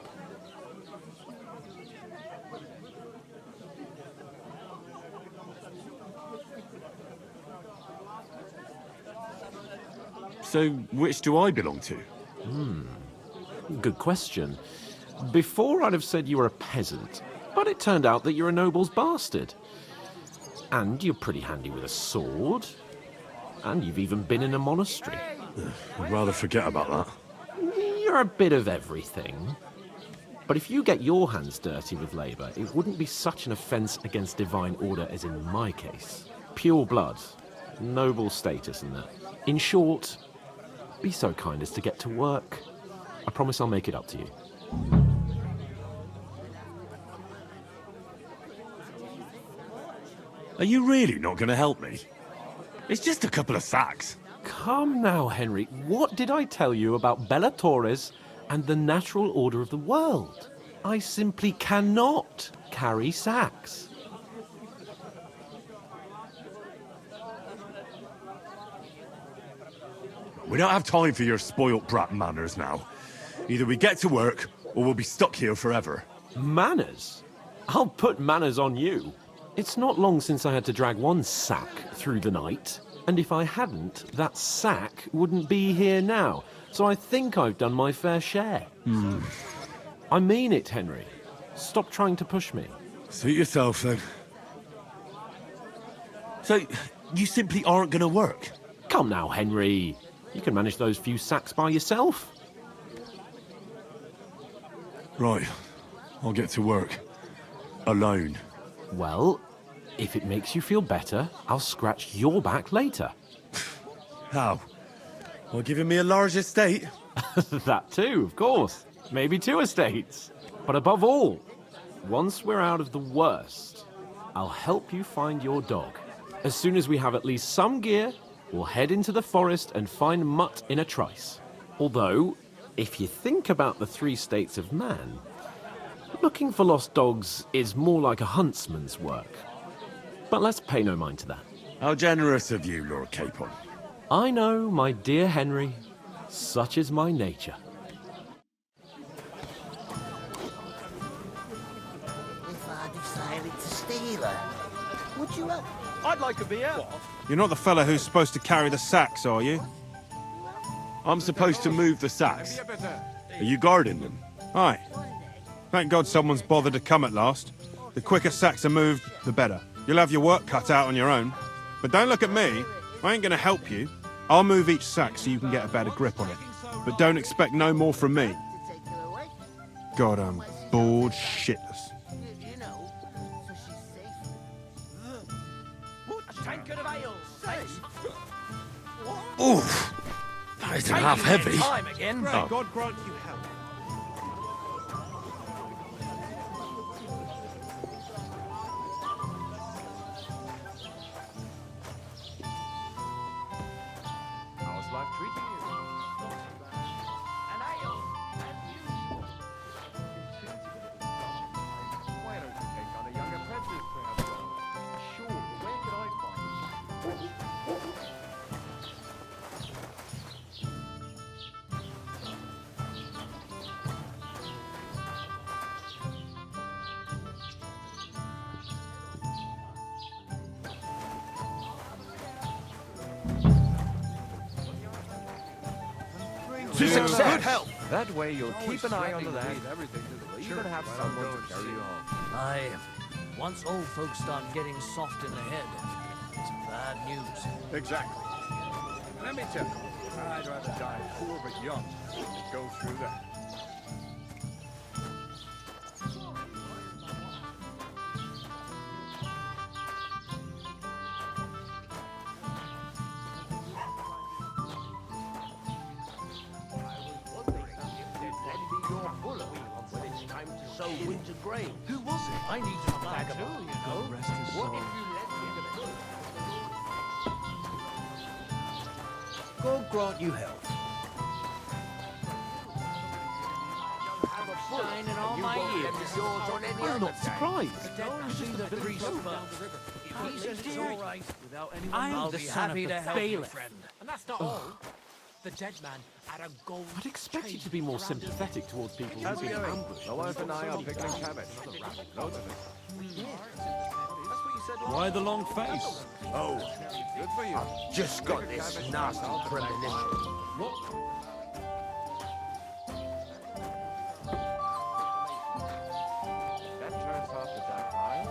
So, which do I belong to? Good question. Before I'd have said you were a peasant, but it turned out that you're a noble's bastard. And you're pretty handy with a sword. And you've even been in a monastery. I'd rather forget about that. You're a bit of everything. But if you get your hands dirty with labour, it wouldn't be such an offence against divine order as in my case. Pure blood, noble status and that. In short, be so kind as to get to work. I promise I'll make it up to you. Are you really not going to help me? It's just a couple of sacks. Come now, Henry. What did I tell you about Bellatoris and the natural order of the world? I simply cannot carry sacks. We don't have time for your spoilt brat manners now. Either we get to work, or we'll be stuck here forever. Manners? I'll put manners on you. It's not long since I had to drag one sack through the night, and if I hadn't, that sack wouldn't be here now. So I think I've done my fair share. I mean it, Henry. Stop trying to push me. Suit yourself, then. So, you simply aren't going to work? Come now, Henry. You can manage those few sacks by yourself. Right. I'll get to work. Alone. Well, if it makes you feel better, I'll scratch your back later. How? Well, giving me a large estate? That too, of course. Maybe 2 estates. But above all, once we're out of the worst, I'll help you find your dog. As soon as we have at least some gear, we'll head into the forest and find Mutt in a trice. Although, if you think about the 3 states of man, looking for lost dogs is more like a huntsman's work. But let's pay no mind to that. How generous of you, Lord Capon. I know, my dear Henry. Such is my nature. there. Would you help? I'd like a beer. You're not the fella who's supposed to carry the sacks, are you? I'm supposed to move the sacks. Are you guarding them? Aye. Thank God someone's bothered to come at last. The quicker sacks are moved, the better. You'll have your work cut out on your own. But don't look at me. I ain't gonna help you. I'll move each sack so you can get a better grip on it. But don't expect no more from me. God, I'm bored shitless. You know, so she's safe. A tankard of ale, thanks. Oof! That isn't half heavy. Time again. Oh. God grant you help. How's life treating you? An ale, as usual. Why don't you take on a young apprentice, perhaps? Sure, but where can I find him? To success. That way you'll keep an eye on the land, even have someone to carry you home. Aye. Once old folks start getting soft in the head, it's bad news. Exactly. Let me tell you, I'd rather die poor but young than go through that. Sow winter grain. Who was it? I need to bag of too, you know. What if you let me into it? God grant you health. Have a shine in all my years. Yours on any I'm other not day. surprised. Go and see the priest first. If he says it's all right without anyone, I'm I'll the be son happy of to the help you, bailiff. friend. And that's not all. The dead man had a gold I'd expect you to be more sympathetic towards people How's who've it been going? ambushed. My wife and I are picking cabbage. Loads of it. Why the long face? Oh, good for you. Just got this nasty premonition. That turns off the dark eye.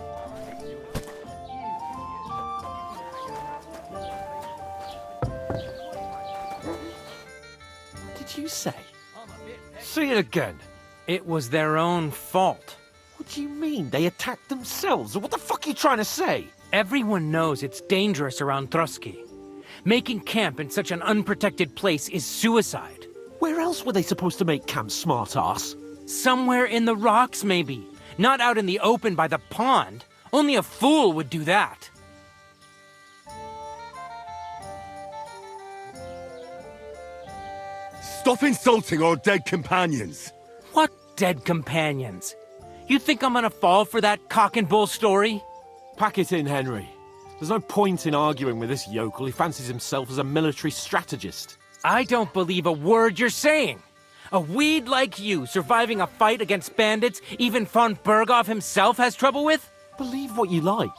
What did you say? Say it again. It was their own fault. What do you mean? They attacked themselves? What the fuck are you trying to say? Everyone knows it's dangerous around Trotsky. Making camp in such an unprotected place is suicide. Where else were they supposed to make camp, smart-ass? Somewhere in the rocks, maybe. Not out in the open by the pond. Only a fool would do that. Stop insulting our dead companions! What dead companions? You think I'm gonna fall for that cock and bull story? Pack it in, Henry. There's no point in arguing with this yokel. He fancies himself as a military strategist. I don't believe a word you're saying. A weed like you surviving a fight against bandits even von Berghoff himself has trouble with? Believe what you like,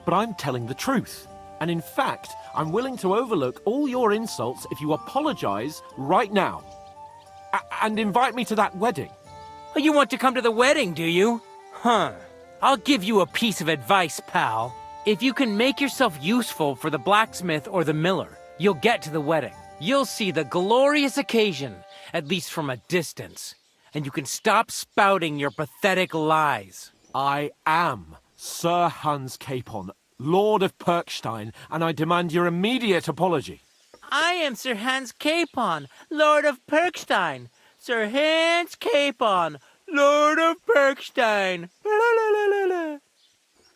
but I'm telling the truth. And in fact, I'm willing to overlook all your insults if you apologize right now. And invite me to that wedding. Oh, you want to come to the wedding, do you? Huh. I'll give you a piece of advice, pal. If you can make yourself useful for the blacksmith or the miller, you'll get to the wedding. You'll see the glorious occasion, at least from a distance. And you can stop spouting your pathetic lies. I am Sir Hans Capon, Lord of Perkstein, and I demand your immediate apology. I am Sir Hans Capon, Lord of Perkstein. Sir Hans Capon, Lord of Perkstein.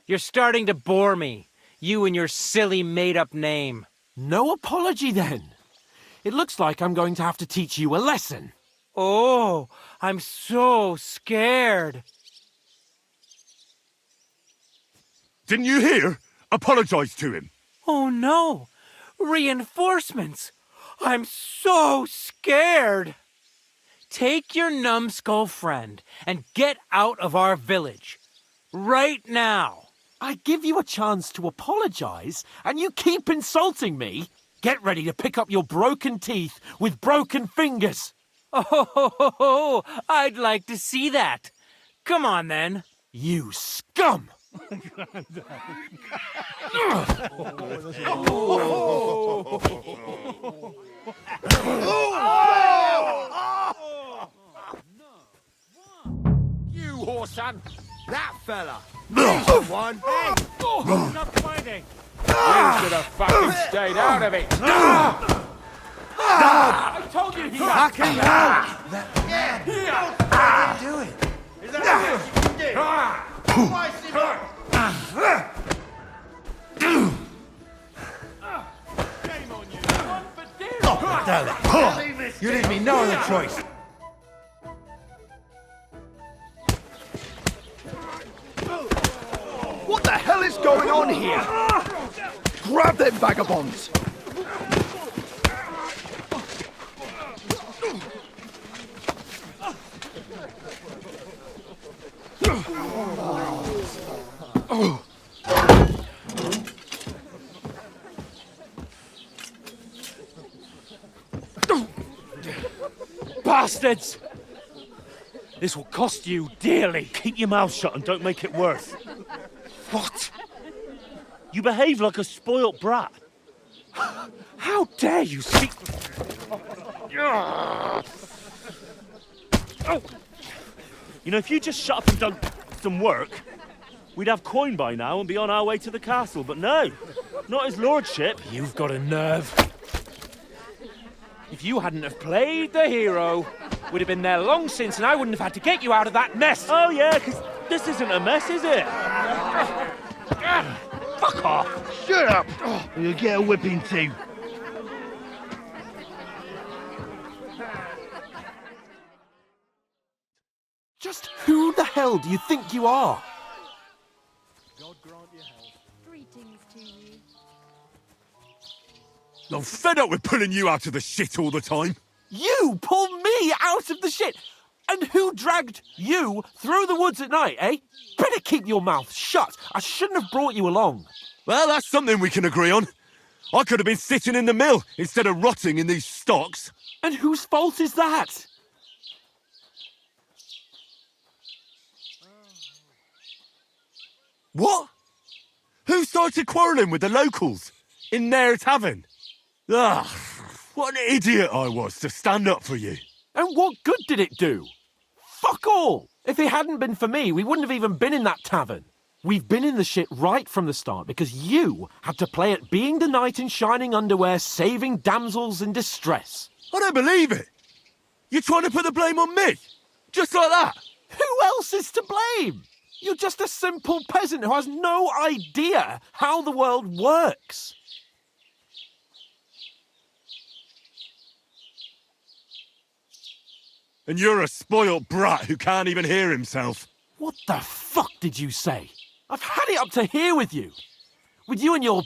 You're starting to bore me, you and your silly made-up name. No apology, then. It looks like I'm going to have to teach you a lesson. Oh, I'm so scared. Didn't you hear? Apologize to him. Oh no! Reinforcements! I'm so scared! Take your numbskull friend and get out of our village. Right now. I give you a chance to apologize, and you keep insulting me? Get ready to pick up your broken teeth with broken fingers. Oh, I'd like to see that. Come on, then. You scum! You whoreson! That fella! He's the one! Hey! Enough fighting! You should have fucking stayed out of it! I told you he Fucking hell! What are you doing? Is that what you did? Why sit up? Shame on you! One for dear! You leave me no other choice. What the hell is going on here? Grab them vagabonds! Bastards! This will cost you dearly. Keep your mouth shut and don't make it worse. What? You behave like a spoilt brat. How dare you speak... You know, if you just shut up and done some work, we'd have coin by now and be on our way to the castle. But no, not his lordship. You've got a nerve. If you hadn't have played the hero, we'd have been there long since and I wouldn't have had to get you out of that mess. Oh yeah, because this isn't a mess, is it? Fuck off. Shut up! Or you'll get a whipping too. Just who the hell do you think you are? God grant you health. Greetings to you. I'm fed up with pulling you out of the shit all the time. You pull me out of the shit! And who dragged you through the woods at night, eh? Better keep your mouth shut. I shouldn't have brought you along. Well, that's something we can agree on. I could have been sitting in the mill instead of rotting in these stocks. And whose fault is that? What? Who started quarrelling with the locals in their tavern? Ugh, what an idiot I was to stand up for you. And what good did it do? Fuck all! If it hadn't been for me, we wouldn't have even been in that tavern. We've been in the shit right from the start because you had to play at being the knight in shining underwear, saving damsels in distress. I don't believe it. You're trying to put the blame on me? Just like that? Who else is to blame? You're just a simple peasant who has no idea how the world works. And you're a spoilt brat who can't even hear himself. What the fuck did you say? I've had it up to here with you. With you and your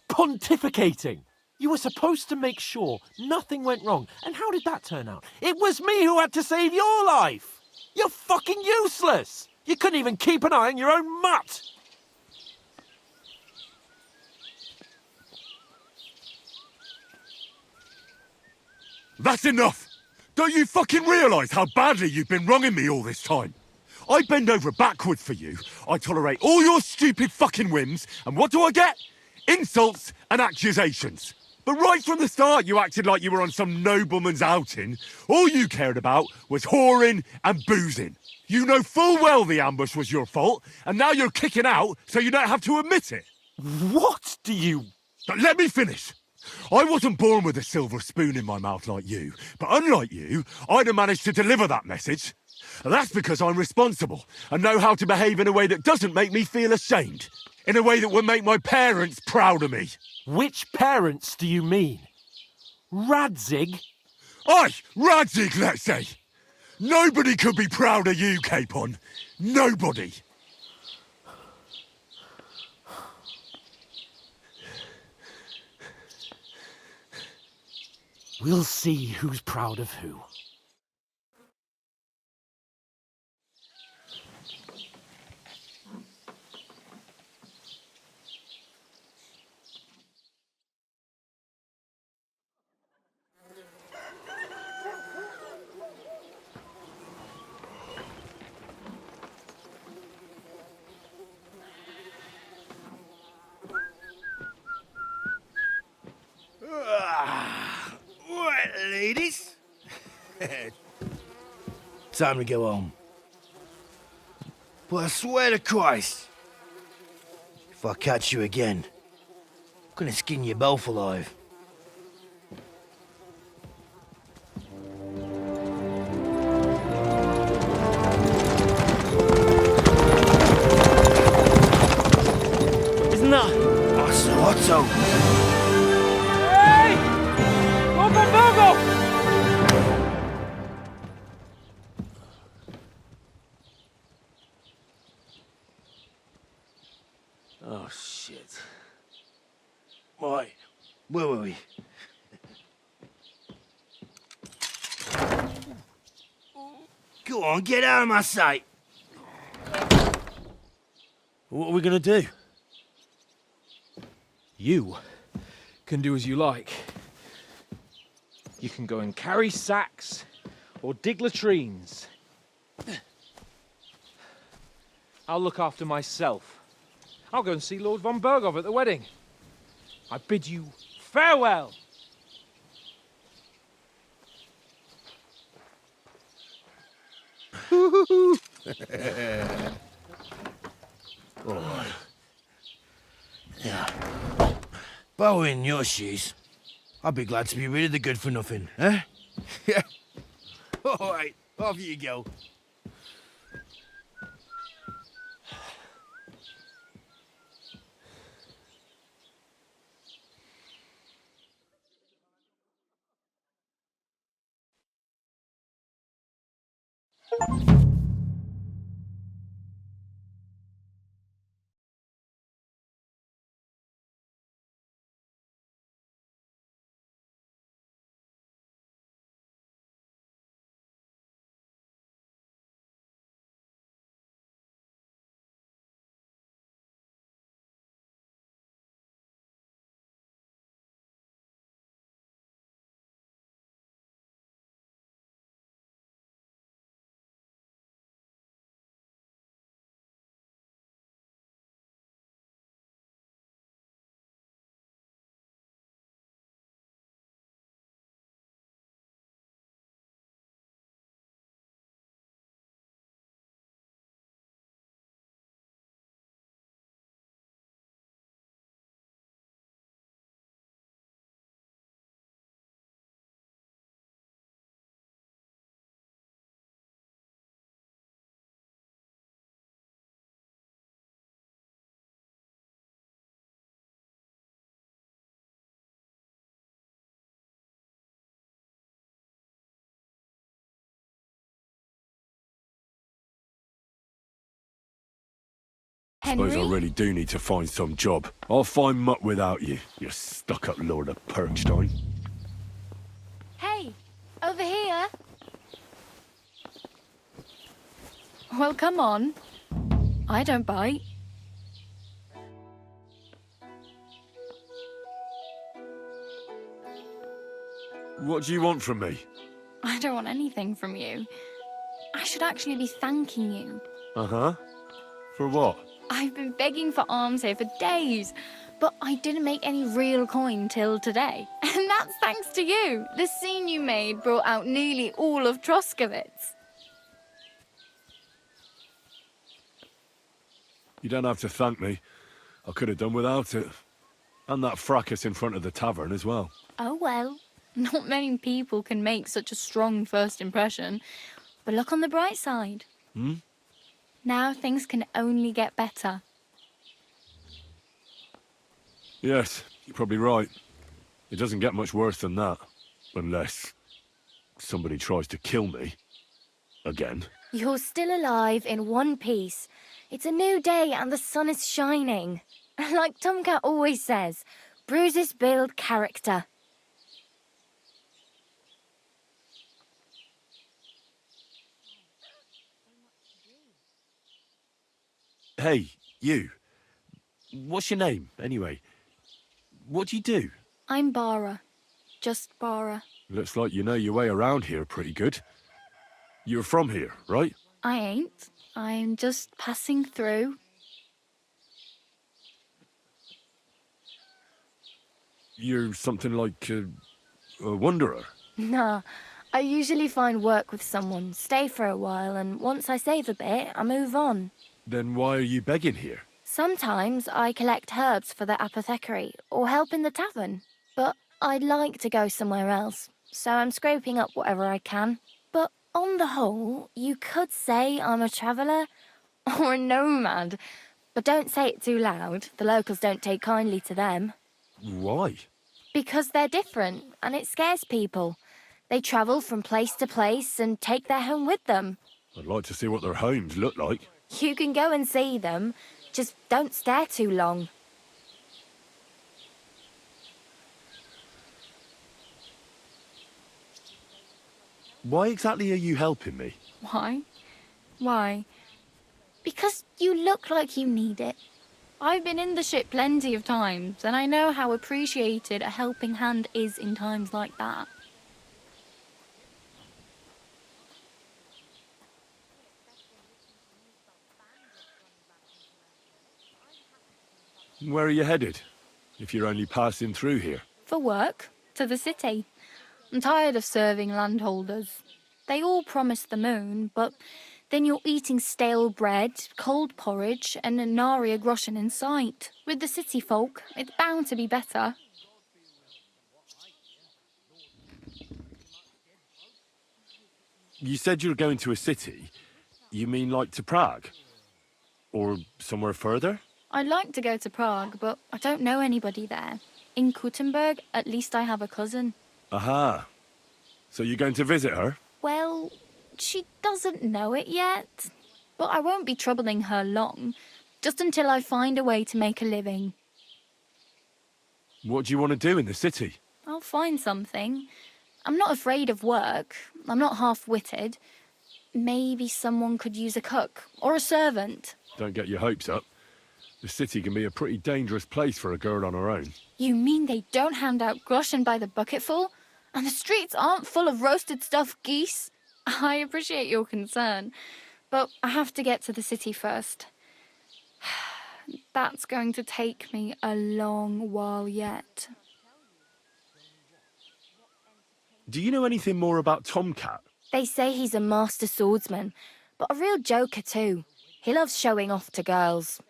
pontificating. You were supposed to make sure nothing went wrong. And how did that turn out? It was me who had to save your life. You're fucking useless. You couldn't even keep an eye on your own mutt. That's enough. Don't you fucking realise how badly you've been wronging me all this time? I bend over backwards for you. I tolerate all your stupid fucking whims. And what do I get? Insults and accusations. But right from the start, you acted like you were on some nobleman's outing. All you cared about was whoring and boozing. You know full well the ambush was your fault, and now you're kicking out so you don't have to admit it. What do you... But let me finish. I wasn't born with a silver spoon in my mouth like you, but unlike you, I'd have managed to deliver that message. And that's because I'm responsible and know how to behave in a way that doesn't make me feel ashamed. In a way that would make my parents proud of me. Which parents do you mean? Radzig? Aye, Radzig, let's say. Nobody could be proud of you, Capon. Nobody. We'll see who's proud of who. time to go home. But I swear to Christ, if I catch you again, I'm gonna skin you both alive. Isn't that... Otto! Hey! Open Virgo! Oh, shit. Right, where were we? Go on, get out of my sight! What are we gonna do? You can do as you like. You can go and carry sacks or dig latrines. I'll look after myself. I'll go and see Lord von Bergov at the wedding. I bid you farewell. All right. Yeah. If I were in your shoes, I'd be glad to be rid of the good-for-nothing, eh? Yeah. All right, off you go. Suppose I really do need to find some job. I'll find muck without you, you stuck-up Lord of Perkstein. Hey, over here. Well, come on. I don't bite. What do you want from me? I don't want anything from you. I should actually be thanking you. Uh-huh. For what? I've been begging for alms here for days, but I didn't make any real coin till today. And that's thanks to you. The scene you made brought out nearly all of Troskowitz. You don't have to thank me. I could have done without it. And that fracas in front of the tavern as well. Oh well, not many people can make such a strong first impression. But look on the bright side. Hmm? Now things can only get better. Yes, you're probably right. It doesn't get much worse than that. Unless somebody tries to kill me. Again. You're still alive in one piece. It's a new day and the sun is shining. Like Tomcat always says, bruises build character. Hey, you. What's your name, anyway? What do you do? I'm Bara. Just Bara. Looks like you know your way around here pretty good. You're from here, right? I ain't. I'm just passing through. You're something like a wanderer. Nah, I usually find work with someone, stay for a while, and once I save a bit, I move on. Then why are you begging here? Sometimes I collect herbs for the apothecary or help in the tavern, but I'd like to go somewhere else, so I'm scraping up whatever I can. But on the whole, you could say I'm a traveller or a nomad, but don't say it too loud. The locals don't take kindly to them. Why? Because they're different, and it scares people. They travel from place to place and take their home with them. I'd like to see what their homes look like. You can go and see them, just don't stare too long. Why exactly are you helping me? Why? Why? Because you look like you need it. I've been in the ship plenty of times, and I know how appreciated a helping hand is in times like that. Where are you headed? If you're only passing through here. For work, to the city. I'm tired of serving landholders. They all promise the moon, but then you're eating stale bread, cold porridge, and a nary a groschen in sight. With the city folk, it's bound to be better. You said you were going to a city. You mean like to Prague? Or somewhere further? I'd like to go to Prague, but I don't know anybody there. In Kuttenberg, at least I have a cousin. Aha. So you're going to visit her? Well, she doesn't know it yet. But I won't be troubling her long, just until I find a way to make a living. What do you want to do in the city? I'll find something. I'm not afraid of work. I'm not half-witted. Maybe someone could use a cook or a servant. Don't get your hopes up. The city can be a pretty dangerous place for a girl on her own. You mean they don't hand out groschen by the bucketful? And the streets aren't full of roasted stuffed geese? I appreciate your concern, but I have to get to the city first. That's going to take me a long while yet. Do you know anything more about Tomcat? They say he's a master swordsman, but a real joker too. He loves showing off to girls.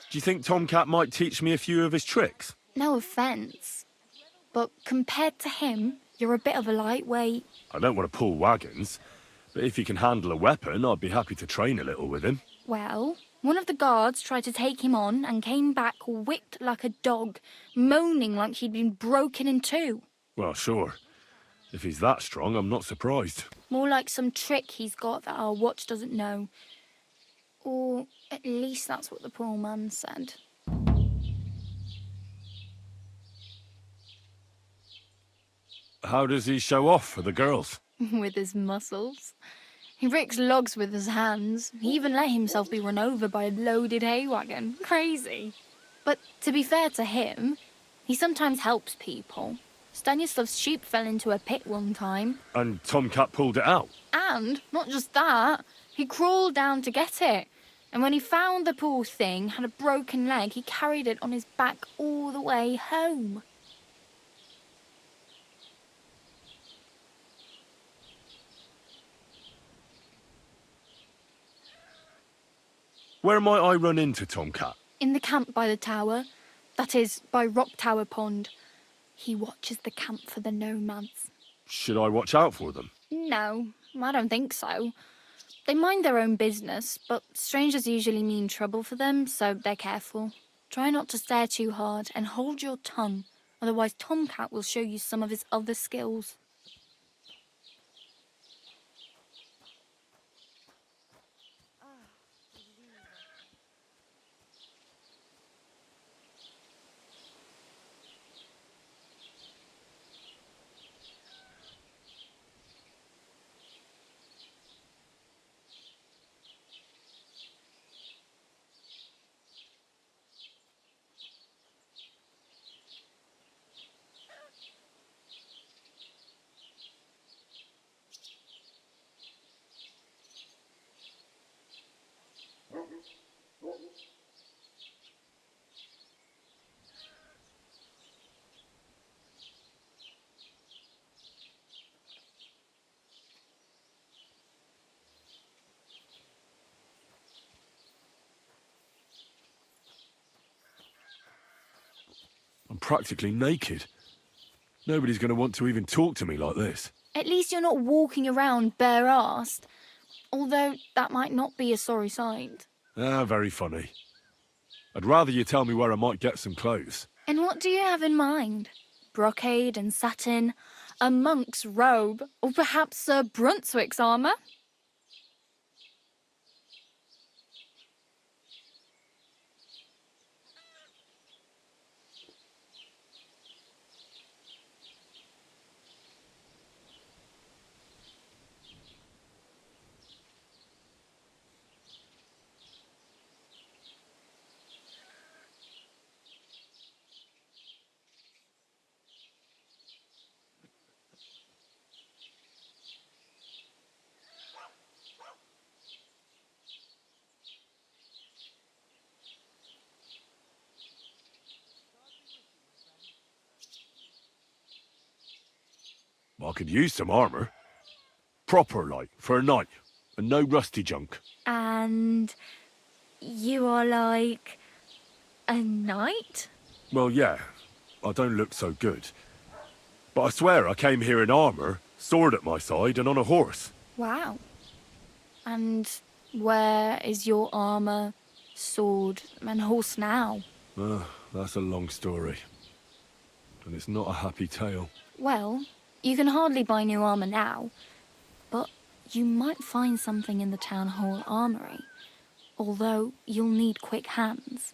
Do you think Tomcat might teach me a few of his tricks? No offence, but compared to him, you're a bit of a lightweight. I don't want to pull wagons, but if he can handle a weapon, I'd be happy to train a little with him. Well, one of the guards tried to take him on and came back whipped like a dog, moaning like he'd been broken in two. Well, sure. If he's that strong, I'm not surprised. More like some trick he's got that our watch doesn't know. Or at least that's what the poor man said. How does he show off for the girls? With his muscles. He ricks logs with his hands. He even let himself be run over by a loaded hay wagon. Crazy. But to be fair to him, he sometimes helps people. Stanislav's sheep fell into a pit one time. And Tomcat pulled it out? And, not just that, he crawled down to get it. And when he found the poor thing had a broken leg, he carried it on his back all the way home. Where might I run into Tomcat? In the camp by the tower. That is, by Rock Tower Pond. He watches the camp for the nomads. Should I watch out for them? No, I don't think so. They mind their own business, but strangers usually mean trouble for them, so they're careful. Try not to stare too hard and hold your tongue, otherwise Tomcat will show you some of his other skills. practically naked. Nobody's going to want to even talk to me like this. At least you're not walking around bare-assed. Although that might not be a sorry sight. Ah, very funny. I'd rather you tell me where I might get some clothes. And what do you have in mind? Brocade and satin? A monk's robe? Or perhaps Sir Brunswick's armour? I could use some armour. Proper, like, for a night. And no rusty junk. And you are like a knight? Well, yeah. I don't look so good. But I swear I came here in armour, sword at my side, and on a horse. Wow. And where is your armour, sword, and horse now? That's a long story. And it's not a happy tale. Well, you can hardly buy new armour now, but you might find something in the town hall armoury, although you'll need quick hands.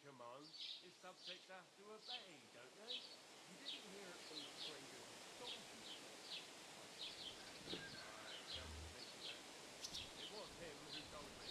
command, his subjects have to obey, don't they? You didn't hear it from the stranger who told you so. Aye, come to think of it, it was him who told me.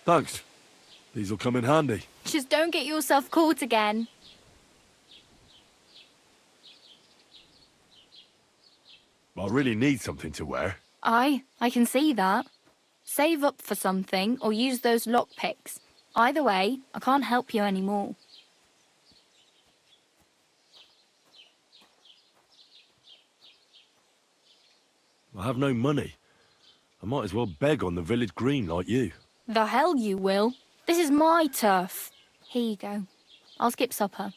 Thanks. These'll come in handy. Just don't get yourself caught again. I really need something to wear. I can see that. Save up for something or use those lockpicks. Either way, I can't help you anymore. I have no money. I might as well beg on the village green like you. The hell you will. This is my turf. Here you go. I'll skip supper.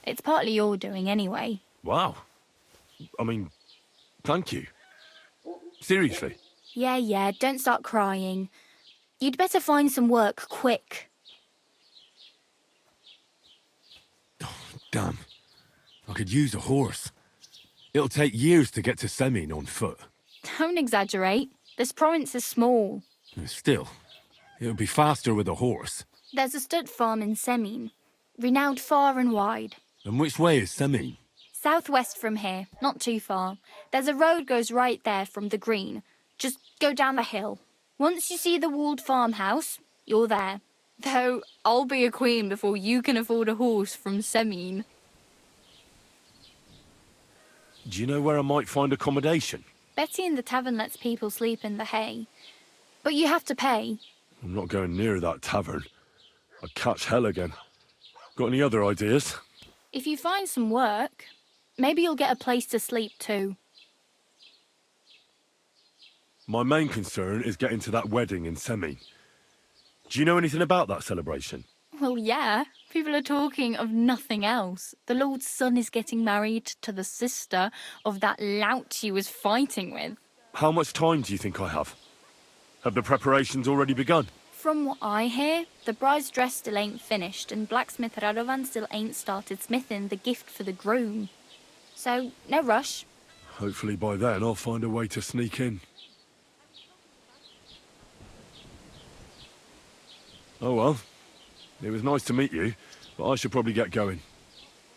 It's partly your doing anyway. Wow. I mean, thank you. Seriously. Yeah, don't start crying. You'd better find some work quick. Damn. I could use a horse. It'll take years to get to Semin on foot. Don't exaggerate. This province is small. Still, it'll be faster with a horse. There's a stud farm in Semin, renowned far and wide. And which way is Semin? Southwest from here, not too far. There's a road goes right there from the green. Just go down the hill. Once you see the walled farmhouse, you're there. Though, I'll be a queen before you can afford a horse from Semin. Do you know where I might find accommodation? Betty in the tavern lets people sleep in the hay. But you have to pay. I'm not going near that tavern. I'd catch hell again. Got any other ideas? If you find some work, maybe you'll get a place to sleep too. My main concern is getting to that wedding in Semin. Do you know anything about that celebration? Well, yeah. People are talking of nothing else. The Lord's son is getting married to the sister of that lout he was fighting with. How much time do you think I have? Have the preparations already begun? From what I hear, the bride's dress still ain't finished, and blacksmith Radovan still ain't started smithing the gift for the groom. So, no rush. Hopefully by then I'll find a way to sneak in. Oh well. It was nice to meet you, but I should probably get going.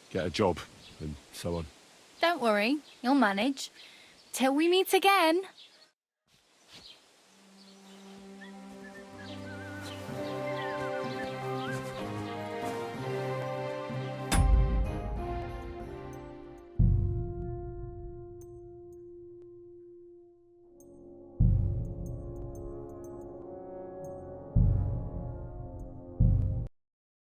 Get a job, and so on. Don't worry, you'll manage. Till we meet again.